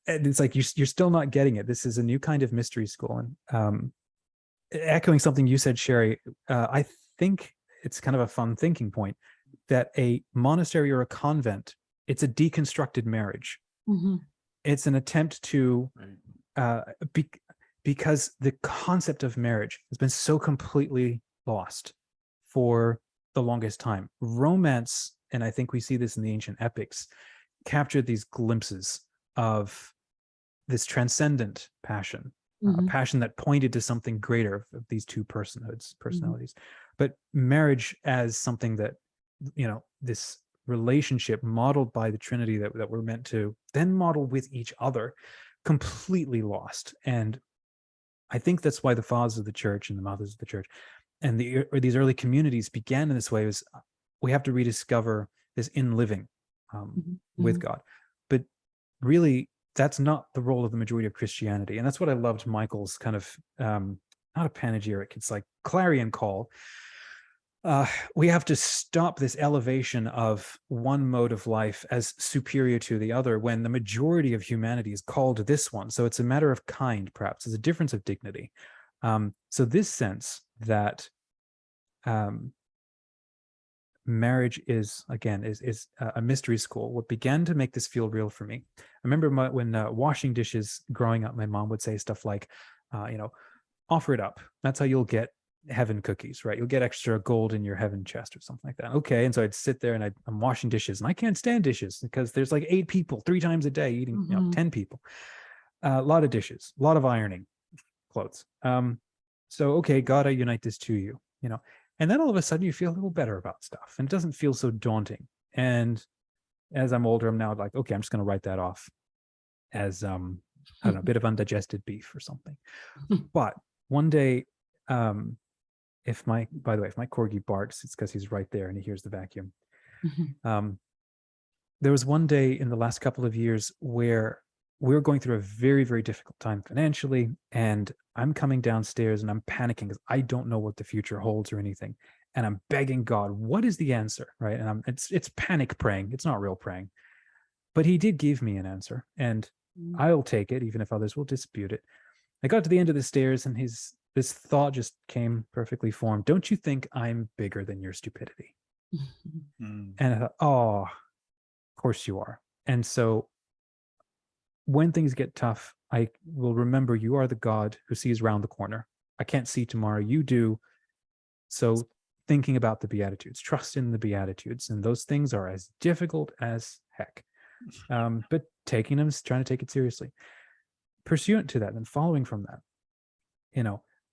and it's like you're still not getting it. This is a new kind of mystery school. And echoing something you said, Sherry, I think it's kind of a fun thinking point that a monastery or a convent, it's a deconstructed marriage. Mm-hmm. It's an attempt to because the concept of marriage has been so completely lost for the longest time. Romance, and I think we see this in the ancient epics, captured these glimpses of this transcendent passion, a passion that pointed to something greater of these two personalities. But marriage as something that, this relationship modeled by the Trinity that we're meant to then model with each other, completely lost. And I think that's why the fathers of the church and the mothers of the church and these early communities began in this way. Was we have to rediscover this in living with God. But really, that's not the role of the majority of Christianity. And that's what I loved Michael's kind of, not a panegyric, it's like clarion call. We have to stop this elevation of one mode of life as superior to the other when the majority of humanity is called to this one. So it's a matter of kind, perhaps. It's a difference of dignity. So this sense that marriage is a mystery school. What began to make this feel real for me, I remember when washing dishes growing up, my mom would say stuff like, offer it up. That's how you'll get heaven cookies, right? You'll get extra gold in your heaven chest or something like that. Okay. And so I'd sit there and I'm washing dishes, and I can't stand dishes because there's like 8 people 3 times a day eating 10 people, a lot of dishes, a lot of ironing clothes. So, okay, God, I unite this to you, and then all of a sudden you feel a little better about stuff and it doesn't feel so daunting. And as I'm older, I'm now like, okay, I'm just going to write that off as I don't know, a bit of undigested beef or something. But one day, if my corgi barks, it's because he's right there and he hears the vacuum. There was one day in the last couple of years where we were going through a very, very difficult time financially, and I'm coming downstairs and I'm panicking because I don't know what the future holds or anything. And I'm begging God, what is the answer? Right. And it's panic praying. It's not real praying. But he did give me an answer, and I'll take it, even if others will dispute it. I got to the end of the stairs, and this thought just came perfectly formed. Don't you think I'm bigger than your stupidity? And I thought, oh, of course you are. And so when things get tough, I will remember you are the God who sees around the corner. I can't see tomorrow. You do. So thinking about the Beatitudes, trust in the Beatitudes. And those things are as difficult as heck. But taking them, trying to take it seriously. Pursuant to that and following from that,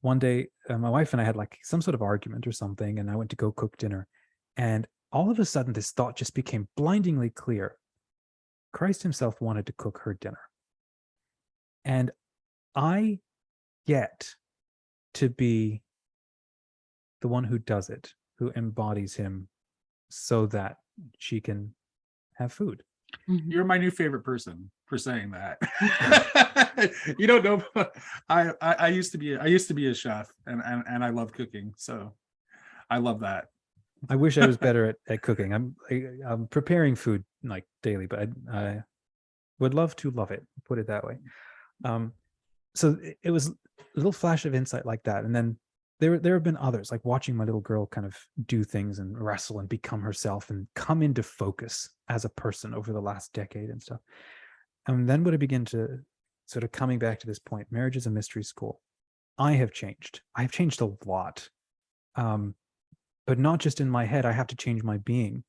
one day my wife and I had like some sort of argument or something, and I went to go cook dinner. And all of a sudden, this thought just became blindingly clear. Christ himself wanted to cook her dinner. And I get to be the one who does it, who embodies him so that she can have food. You're my new favorite person for saying that. You don't know. I used to be a chef, and I love cooking. So I love that. I wish I was better at cooking. I'm preparing food like daily, but I would love to love it. Put it that way. So it was a little flash of insight like that, and then there have been others, like watching my little girl kind of do things and wrestle and become herself and come into focus as a person over the last decade and stuff. And then when I begin to sort of coming back to this point, marriage is a mystery school. I have changed. I've changed a lot. But not just in my head. I have to change my being,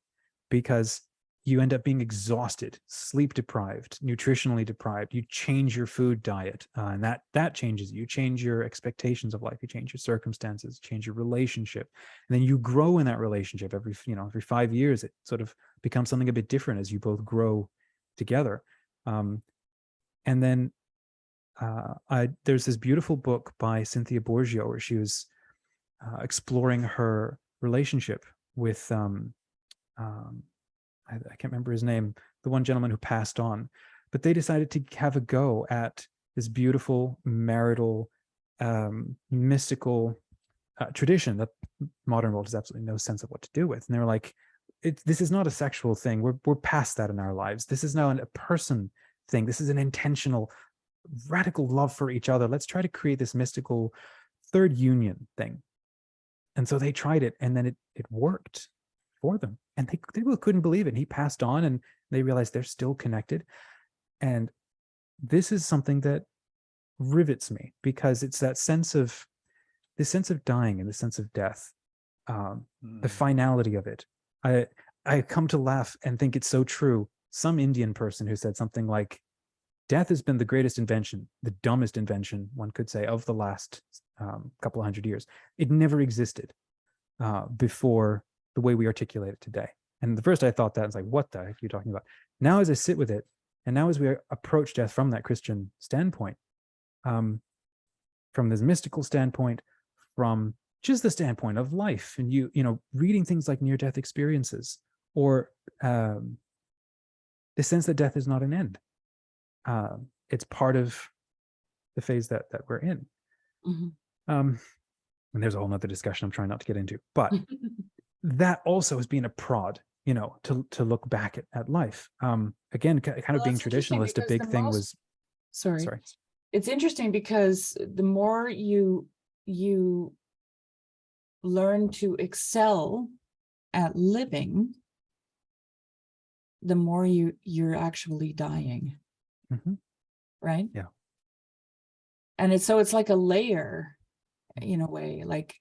because you end up being exhausted, sleep deprived, nutritionally deprived. You change your food diet, and that changes you. You change your expectations of life. You change your circumstances, change your relationship, and then you grow in that relationship. Every 5 years, it sort of becomes something a bit different as you both grow together. And then there's this beautiful book by Cynthia Bourgeois where she was exploring her relationship with I can't remember his name, the one gentleman who passed on, but they decided to have a go at this beautiful marital mystical tradition that modern world has absolutely no sense of what to do with. And they were like, this is not a sexual thing. We're past that in our lives. This is now a person thing. This is an intentional, radical love for each other. Let's try to create this mystical third union thing. And so they tried it, and then it worked for them. And they both couldn't believe it. And he passed on, and they realized they're still connected. And this is something that rivets me, because it's that sense of dying and the sense of death, the finality of it. I come to laugh and think it's so true. Some Indian person who said something like, death has been the greatest invention, the dumbest invention, one could say, of the last couple of hundred years. It never existed before the way we articulate it today. And the first I thought that, I was like, what the heck are you talking about? Now as I sit with it, and now as we approach death from that Christian standpoint, from this mystical standpoint, from just the standpoint of life, and reading things like near-death experiences, or the sense that death is not an end. It's part of the phase that we're in. And there's a whole nother discussion I'm trying not to get into, but that also has been a prod, to look back at life. Again, kind of being traditionalist, a big thing was, sorry. It's interesting because the more you learn to excel at living, the more you're actually dying. Right? Yeah. And it's like a layer in a way, like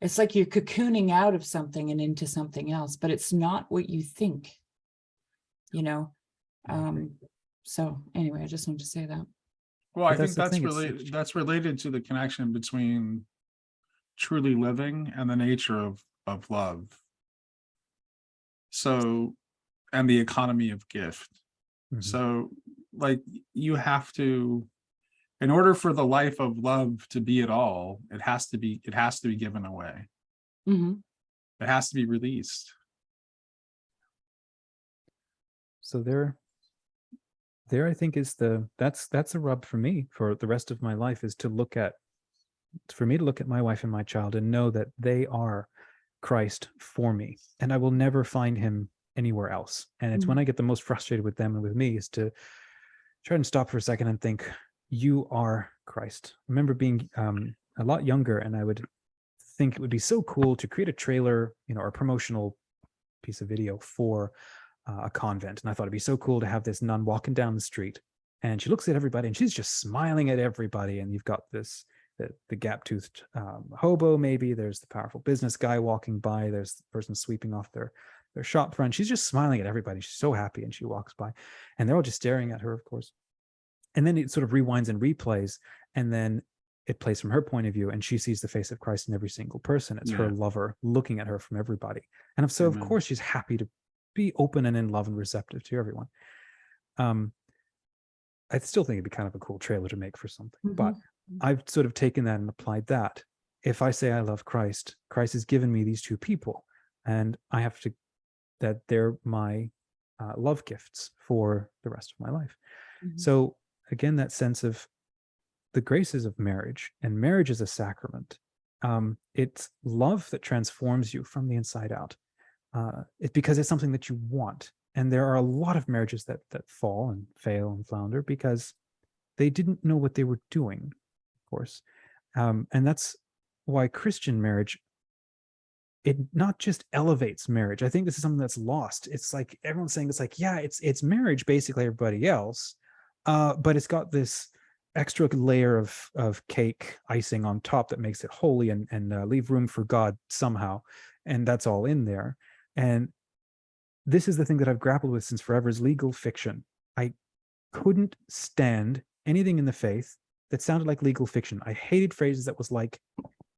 it's like you're cocooning out of something and into something else, but it's not what you think, so anyway, I just wanted to say that. Well, I think that's related to the connection between truly living and the nature of love. So and the economy of gift. Mhm. So like you have to, in order for the life of love to be at all, it has to be given away. Mhm. It has to be released. So there I think is that's a rub for me for the rest of my life, is for me to look at my wife and my child and know that they are Christ for me, and I will never find him anywhere else. And it's when I get the most frustrated with them and with me, is to try and stop for a second and think, you are Christ. I remember being a lot younger, and I would think it would be so cool to create a trailer, or a promotional piece of video for a convent. And I thought it'd be so cool to have this nun walking down the street, and she looks at everybody and she's just smiling at everybody. And you've got the gap-toothed hobo, maybe there's the powerful business guy walking by, there's the person sweeping off their shop front. She's just smiling at everybody. She's so happy, and she walks by, and they're all just staring at her, of course. And then it sort of rewinds and replays, and then it plays from her point of view, and she sees the face of Christ in every single person. It's her lover looking at her from everybody. And so, of course, she's happy to be open and in love and receptive to everyone. I still think it'd be kind of a cool trailer to make for something, but I've sort of taken that and applied that. If I say I love Christ, Christ has given me these two people, and I have to, that they're my love gifts for the rest of my life. So again, that sense of the graces of marriage, and marriage is a sacrament. It's love that transforms you from the inside out. It's because it's something that you want. And there are a lot of marriages that fall and fail and flounder because they didn't know what they were doing, of course. And that's why Christian marriage, it not just elevates marriage. I think this is something that's lost. It's like everyone's saying, it's like, yeah, it's marriage, basically everybody else. But it's got this extra layer of cake icing on top that makes it holy and leave room for God somehow. And that's all in there. And this is the thing that I've grappled with since forever, is legal fiction. I couldn't stand anything in the faith that sounded like legal fiction. I hated phrases that was like,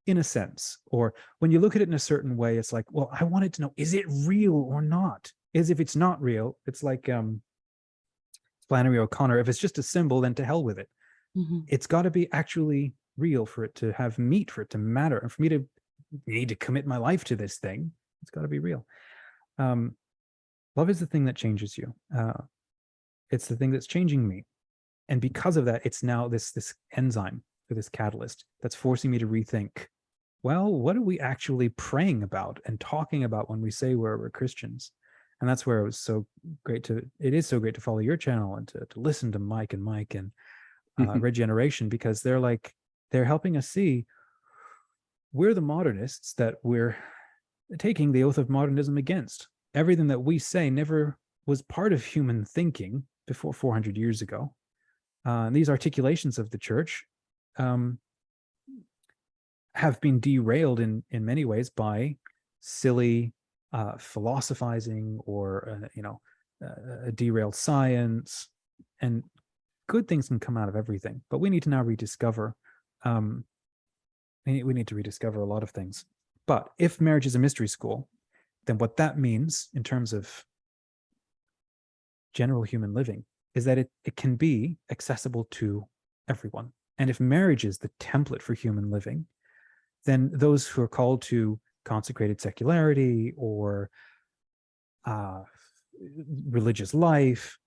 in a sense, or when you look at it in a certain way, it's like, well, I wanted to know, is it real or not? As if it's not real, it's like Flannery O'Connor, if it's just a symbol, then to hell with it. It's got to be actually real for it to have meat, for it to matter, and for me to need to commit my life to this thing. It's got to be real. Love is the thing that changes you. It's the thing that's changing me. And because of that, it's now this enzyme, or this catalyst, that's forcing me to rethink, well, what are we actually praying about and talking about when we say we're Christians? And that's where it is so great to follow your channel and to listen to Mike and Regeneration, because they're helping us see we're the modernists that we're taking the oath of modernism against. Everything that we say never was part of human thinking before 400 years ago. These articulations of the church have been derailed in many ways by silly philosophizing or a derailed science. And good things can come out of everything, but we need to now rediscover. We need to rediscover a lot of things. But if marriage is a mystery school, then what that means in terms of general human living is that it can be accessible to everyone. And if marriage is the template for human living, then those who are called to consecrated secularity or religious life,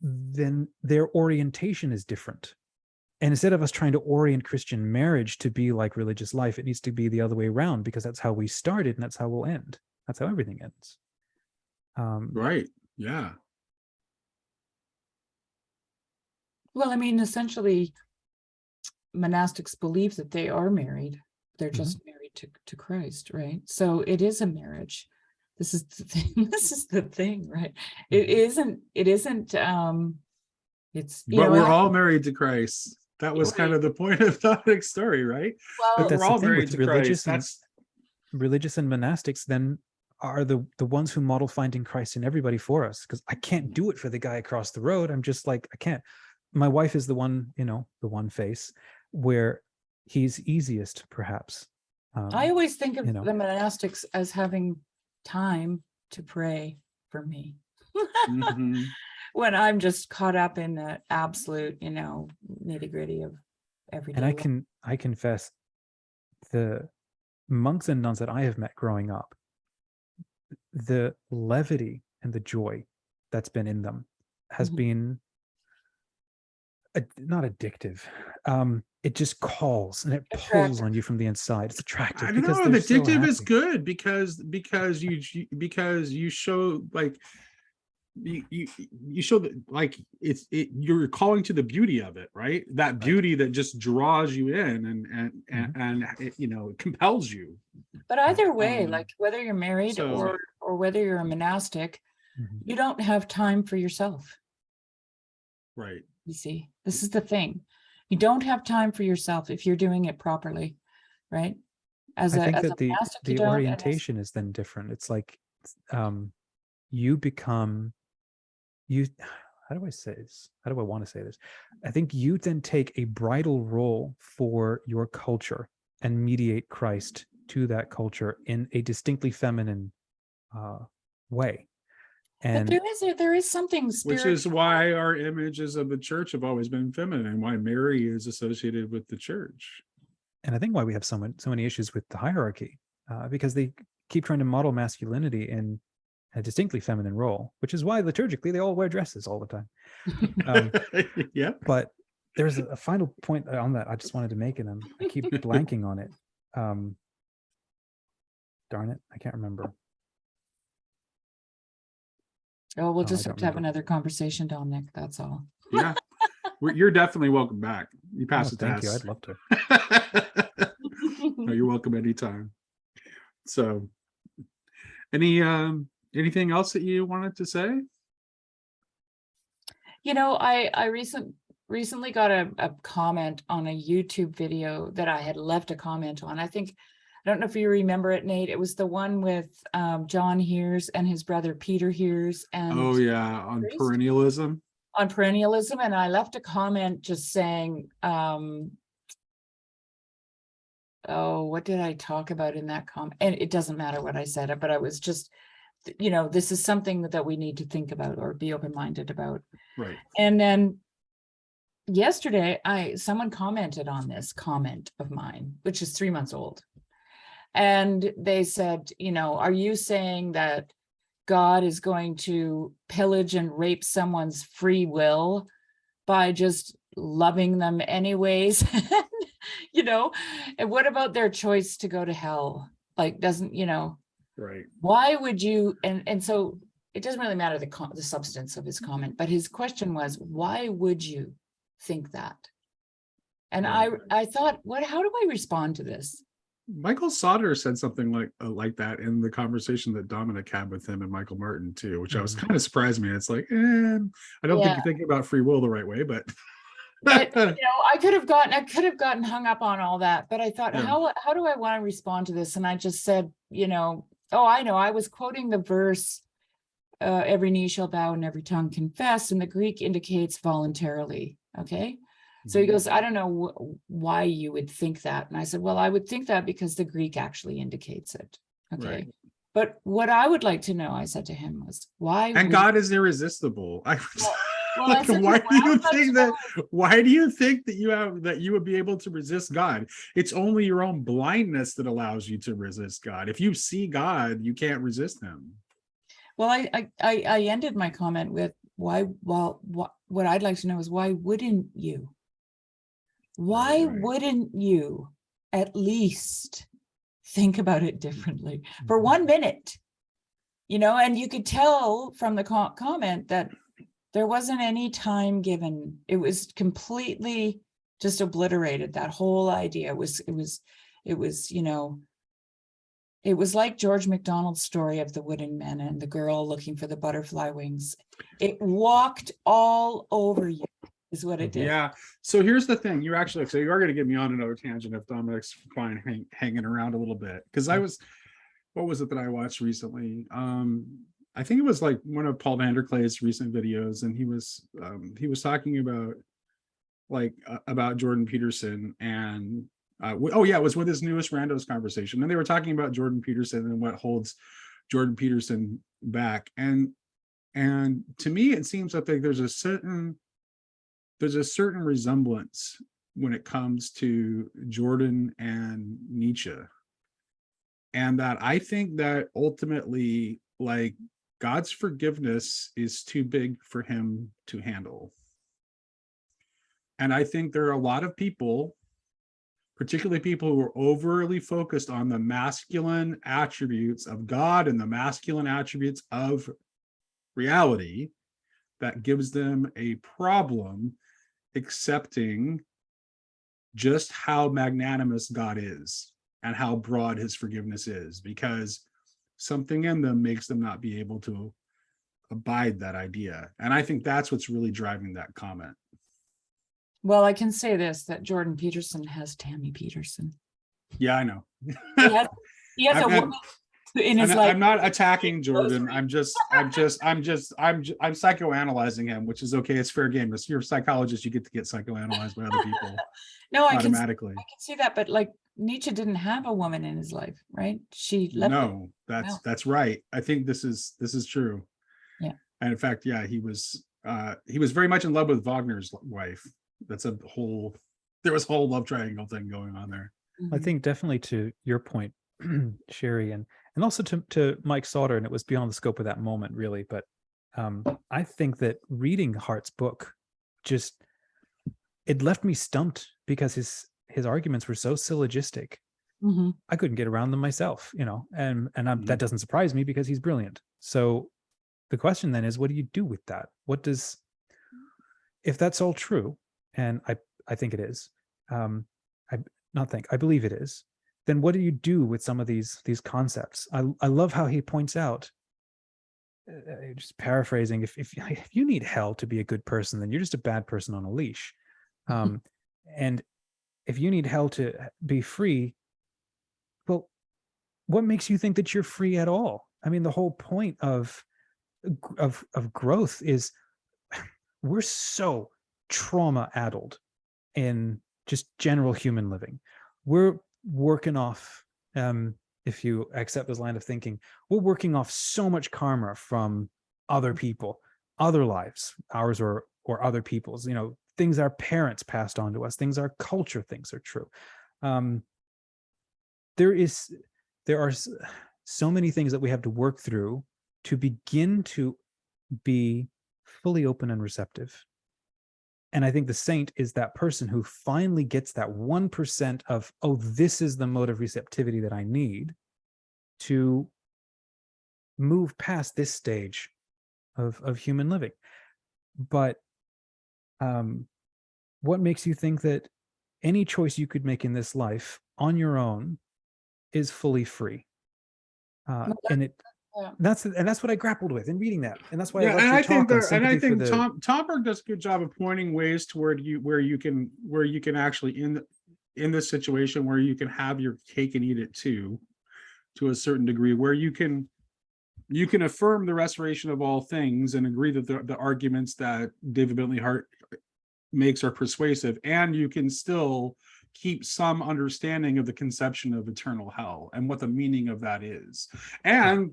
then their orientation is different. And instead of us trying to orient Christian marriage to be like religious life, it needs to be the other way around, because that's how we started and that's how we'll end. That's how everything ends. Right. Yeah. Well, I mean, essentially, monastics believe that they are married. They're just married to Christ, right? So it is a marriage. This is the thing. This is the thing, right? It isn't. It's. But we're all married to Christ. That was kind of the point of Dominic's story, right? Well, We're all married to Christ. Religious and monastics then are the ones who model finding Christ in everybody for us, because I can't do it for the guy across the road. I'm just like, I can't. My wife is the one, the one face where he's easiest, perhaps. I always think of the monastics as having time to pray for me. Mhm. When I'm just caught up in the absolute, nitty gritty of everyday And life. I confess, the monks and nuns that I have met growing up, the levity and the joy that's been in them has Mhm. been not addictive. It just calls and it pulls Attractive. on you from the inside. It's attractive I don't because know if they're so addictive is happy. good because you show like you show that like you're calling to the beauty of it, right? That beauty that just draws you in and it, it compels you. But either way, Um, like whether you're married so or whether you're a monastic, Mhm. you don't have time for yourself. right. You see, this is the thing. You don't have time for yourself if you're doing it properly, right? As I a think as a that the monastic, you the don't. And orientation is then different. It's like you become you how do I say this? How do I want to say this? I think you then take a bridal role for your culture and mediate Christ to that culture in a distinctly feminine way. but And there is something Which is spiritual. why our images of the church have always been feminine, and why Mary is associated with the church. I think why we have so many issues with the hierarchy, because they keep trying to model masculinity in a distinctly feminine role, which is why liturgically they all wear dresses all the time. Yeah. But there's a final point on that I just wanted to make, and I keep blanking on it. Darn it, I can't remember. Oh, we'll I just don't have to have remember. another conversation, Dominic. That's all. Yeah. You're definitely welcome back. You pass the Thank you. test. I'd love to. No, you're welcome anytime. So anything else that you wanted to say? I recently got a comment on a YouTube video that I had left a comment on. I don't know if you remember it, Nate. It was the one with John Hears and his brother Peter Hears and Oh yeah, on priest perennialism. on perennialism. And I left a comment just saying, what did I talk about in that comment? And it doesn't matter what I said, but I was just, this is something that we need to think about or be open-minded about. Right. And then yesterday, someone commented on this comment of mine, which is 3 months old. And they said, are you saying that God is going to pillage and rape someone's free will by just loving them anyways? And what about their choice to go to hell? Like, Right. why would you, and so it doesn't really matter the substance of his comment, but his question was, why would you think that? And Right. I thought, how do I respond to this? Michael Sauter said something like that in the conversation that Dominic had with him and Michael Martin too, which I was kind of surprised me. It's like, I don't think you're thinking about free will the right way, but I could have gotten hung up on all that, but I thought, Yeah. how do I want to respond to this? And I just said, I know, I was quoting the verse, every knee shall bow and every tongue confess, and the Greek indicates voluntarily. Okay. So he goes, I don't know why you would think that. And I said, well, I would think that because the Greek actually indicates it. Okay. Right. But what I would like to know, I said to him, was why? And God is irresistible. I said, why do you think that you would be able to resist God? It's only your own blindness that allows you to resist God. If you see God, you can't resist him. Well, I ended my comment with why. Well, what I'd like to know is why wouldn't you? Why wouldn't you at least think about it differently for 1 minute? And you could tell from the comment that there wasn't any time given. It was completely just obliterated. That whole idea it was like George MacDonald's story of the wooden men and the girl looking for the butterfly wings. It walked all over you, is what it did. Yeah. So here's the thing. You are going to get me on another tangent if Dominic's fine hanging around a little bit. Because what was it that I watched recently? I think it was like one of Paul Vanderklay's recent videos, and he was talking about Jordan Peterson and it was with his newest Randos conversation, and they were talking about Jordan Peterson and what holds Jordan Peterson back. And And to me, it seems like there's a certain resemblance when it comes to Jordan and Nietzsche. And that I think that ultimately, like, God's forgiveness is too big for him to handle. And I think there are a lot of people, particularly people who are overly focused on the masculine attributes of God and the masculine attributes of reality, that gives them a problem accepting just how magnanimous God is and how broad his forgiveness is, because something in them makes them not be able to abide that idea. And I think that's what's really driving that comment. Well, I can say this, that Jordan Peterson has Tammy Peterson. Yeah, I know. He has a woman in his life. I'm not attacking Jordan. I'm psychoanalyzing him, which is okay. It's fair game. If you're a psychologist, you get to get psychoanalyzed by other people. No, automatically. I can see that, but like Nietzsche didn't have a woman in his life, right? She left. No, that's right. I think this is true. Yeah. And in fact, yeah, he was very much in love with Wagner's wife. There was a whole love triangle thing going on there. I think definitely to your point, Sherry, and also to Mike Sauter, and it was beyond the scope of that moment, really. But I think that reading Hart's book it left me stumped, because his arguments were so syllogistic. Mm-hmm. I couldn't get around them myself, and that doesn't surprise me, because he's brilliant. So the question then is, what do you do with that? If that's all true, and I think it is, I believe it is, then what do you do with some of these concepts? I love how he points out, just paraphrasing, if you need hell to be a good person, then you're just a bad person on a leash. And if you need hell to be free, well, what makes you think that you're free at all? I mean, the whole point of growth is we're so trauma-addled in just general human living. We're working off, if you accept this line of thinking, we're working off so much karma from other people, other lives, ours or other people's, things our parents passed on to us, things our culture thinks are true. There are so many things that we have to work through to begin to be fully open and receptive. And I think the saint is that person who finally gets that 1% of, oh, this is the mode of receptivity that I need to move past this stage of human living. But what makes you think that any choice you could make in this life on your own is fully free? That's what I grappled with in reading that, and that's why I think Tom Berg does a good job of pointing ways toward where you can actually in this situation where you can have your cake and eat it too, to a certain degree, where you can affirm the restoration of all things and agree that the arguments that David Bentley Hart makes are persuasive, and you can still keep some understanding of the conception of eternal hell and what the meaning of that is. And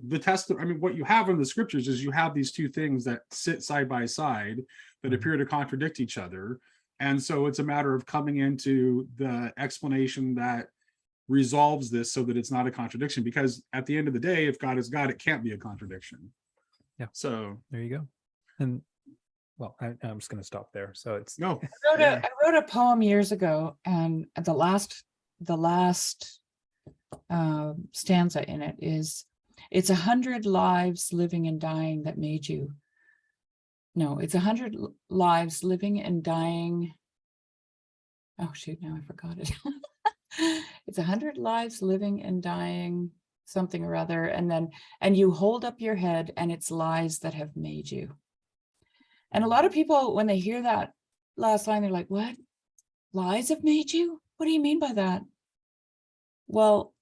what you have in the scriptures is you have these two things that sit side by side that appear to contradict each other. And so it's a matter of coming into the explanation that resolves this so that it's not a contradiction, because at the end of the day, if God is God, it can't be a contradiction. Yeah. So there you go. And well, I'm just going to stop there. So it's no. I wrote a poem years ago, and the last stanza in it is, it's 100 lives living and dying that made you. No, it's 100 lives living and dying. Oh shoot, now I forgot it. It's 100 lives living and dying something or other, and you hold up your head, and it's lies that have made you. And a lot of people, when they hear that last line, they're like, what? Lies have made you? What do you mean by that? Well,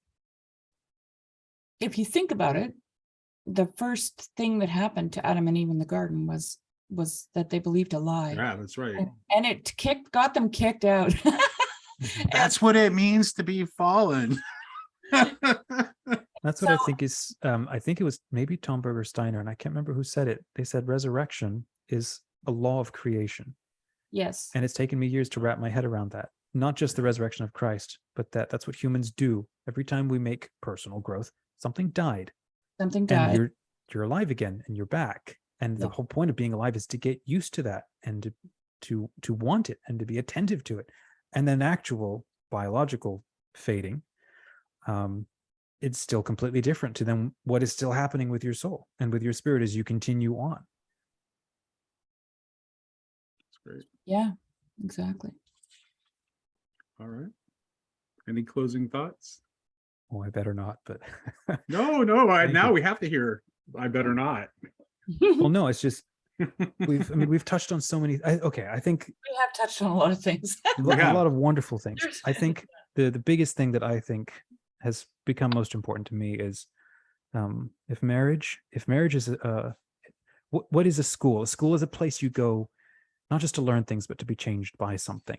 if you think about it, the first thing that happened to Adam and Eve in the garden was that they believed a lie. Yeah, that's right. And it got them kicked out. That's what it means to be fallen. That's what I think is, I think it was maybe Tom Berger Steiner, and I can't remember who said it. They said resurrection is a law of creation. Yes. And it's taken me years to wrap my head around that. Not just the resurrection of Christ, but that's what humans do. Every time we make personal growth, something died. Something And died. you're alive again and you're back. And the whole point of being alive is to get used to that and to want it and to be attentive to it. And then actual biological fading, it's still completely different to then what is still happening with your soul and with your spirit as you continue on. That's great. Yeah, exactly. All right. Any closing thoughts? Oh, I better not, but No, now we have to hear. I better not. well, no, it's just we've touched on so many. I think We have touched on a lot of things. a lot of wonderful things. I think the biggest thing that I think has become most important to me is if marriage is what is a school? A school is a place you go not just to learn things, but to be changed by something.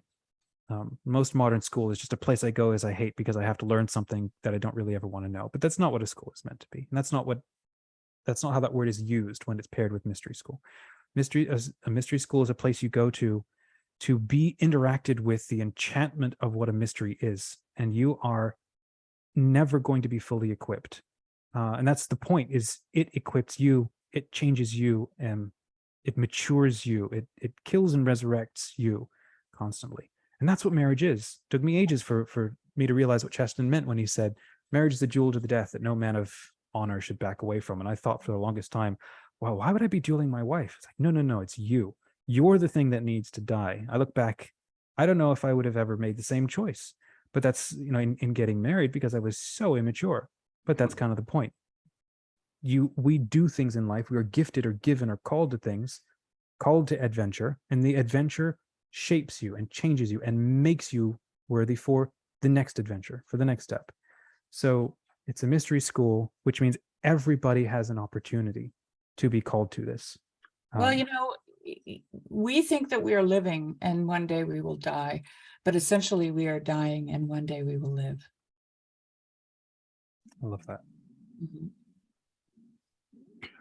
Most modern school is just a place I go as I hate because I have to learn something that I don't really ever want to know. But that's not what a school is meant to be, and that's not how that word is used when it's paired with mystery school. A mystery school is a place you go to be interacted with the enchantment of what a mystery is, and you are never going to be fully equipped. And that's the point: is it equips you, it changes you, and it matures you. It kills and resurrects you constantly. And that's what marriage is. It took me ages for me to realize what Chesterton meant when he said, marriage is a duel to the death that no man of honor should back away from. And I thought for the longest time, well, why would I be dueling my wife? It's like, no, it's you. You're the thing that needs to die. I look back, I don't know if I would have ever made the same choice, but that's, in getting married, because I was so immature, but that's kind of the point. We do things in life. We are gifted or given or called to things, called to adventure, and the adventure shapes you and changes you and makes you worthy for the next adventure, for the next step. So it's a mystery school, which means everybody has an opportunity to be called to this. Well, we think that we are living and one day we will die, but essentially we are dying and one day we will live. I love that. Mm-hmm.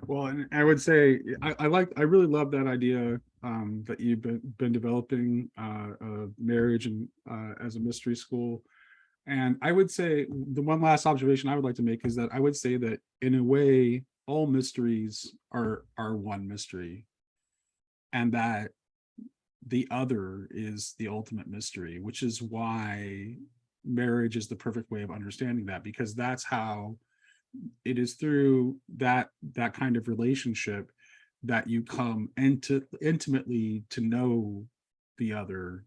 Well, and I would say I really love that idea that you've been developing marriage and as a mystery school. And I would say the one last observation I would like to make is that I would say that in a way, all mysteries are one mystery, and that the other is the ultimate mystery, which is why marriage is the perfect way of understanding that, because that's how it is through that kind of relationship that you come intimately to know the other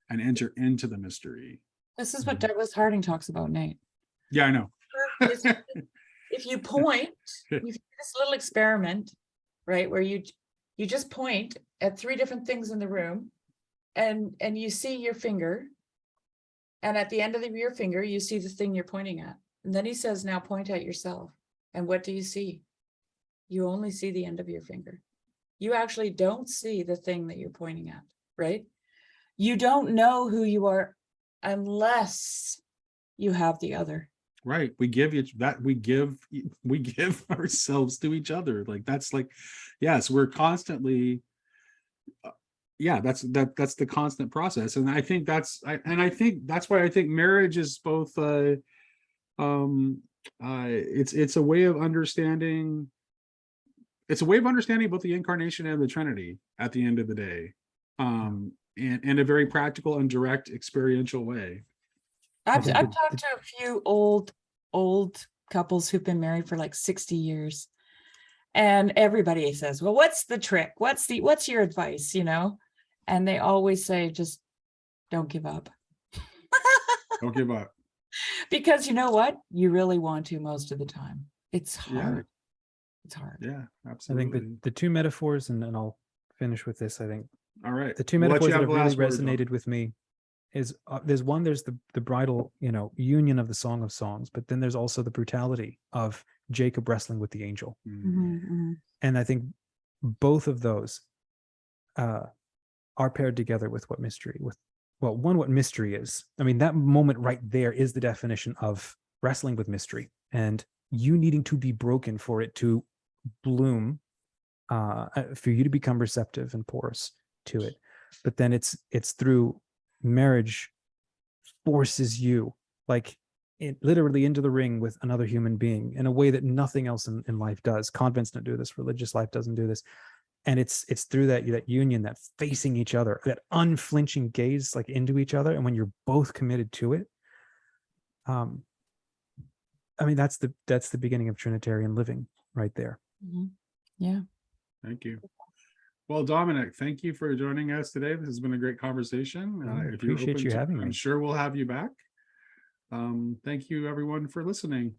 and enter into the mystery. This is what Douglas Harding talks about, Nate. Yeah, I know. If you point, we do this little experiment, right, where you just point at 3 different things in the room, and you see your finger, and at the end of your finger, you see the thing you're pointing at. And then he says, now point at yourself. And what do you see? You only see the end of your finger. You actually don't see the thing that you're pointing at, right? You don't know who you are unless you have the other. Right. We give ourselves to each other. Like, that's like, yes, we're constantly, that's the constant process. And I think that's why I think marriage is both, it's a way of understanding. It's a way of understanding both the incarnation and the Trinity at the end of the day, in a very practical and direct experiential way. I've talked to a few old couples who've been married for like 60 years, and everybody says, well, what's the trick? What's your advice? And they always say, just don't give up. Don't give up. Because you know what? You really want to most of the time. It's hard. Yeah. It's hard. Yeah, absolutely. I think the 2 metaphors, and I'll finish with this, I think. All right. The 2 metaphors that have really resonated with me is there's the bridal, union of the Song of Songs, but then there's also the brutality of Jacob wrestling with the angel. Mm-hmm, mm-hmm. And I think both of those are paired together with what mystery is. I mean, that moment right there is the definition of wrestling with mystery. And you needing to be broken for it to bloom, for you to become receptive and porous to it. But then it's through marriage forces you, like, literally into the ring with another human being in a way that nothing else in life does. Convents don't do this. Religious life doesn't do this. And it's through that union, that facing each other, that unflinching gaze, like, into each other. And when you're both committed to it, I mean, that's the beginning of Trinitarian living right there. Mhm. Yeah. Thank you. Well, Dominic, thank you for joining us today. This has been a great conversation. I If you're appreciate open you to, having I'm me. sure we'll have you back. Thank you, everyone, for listening.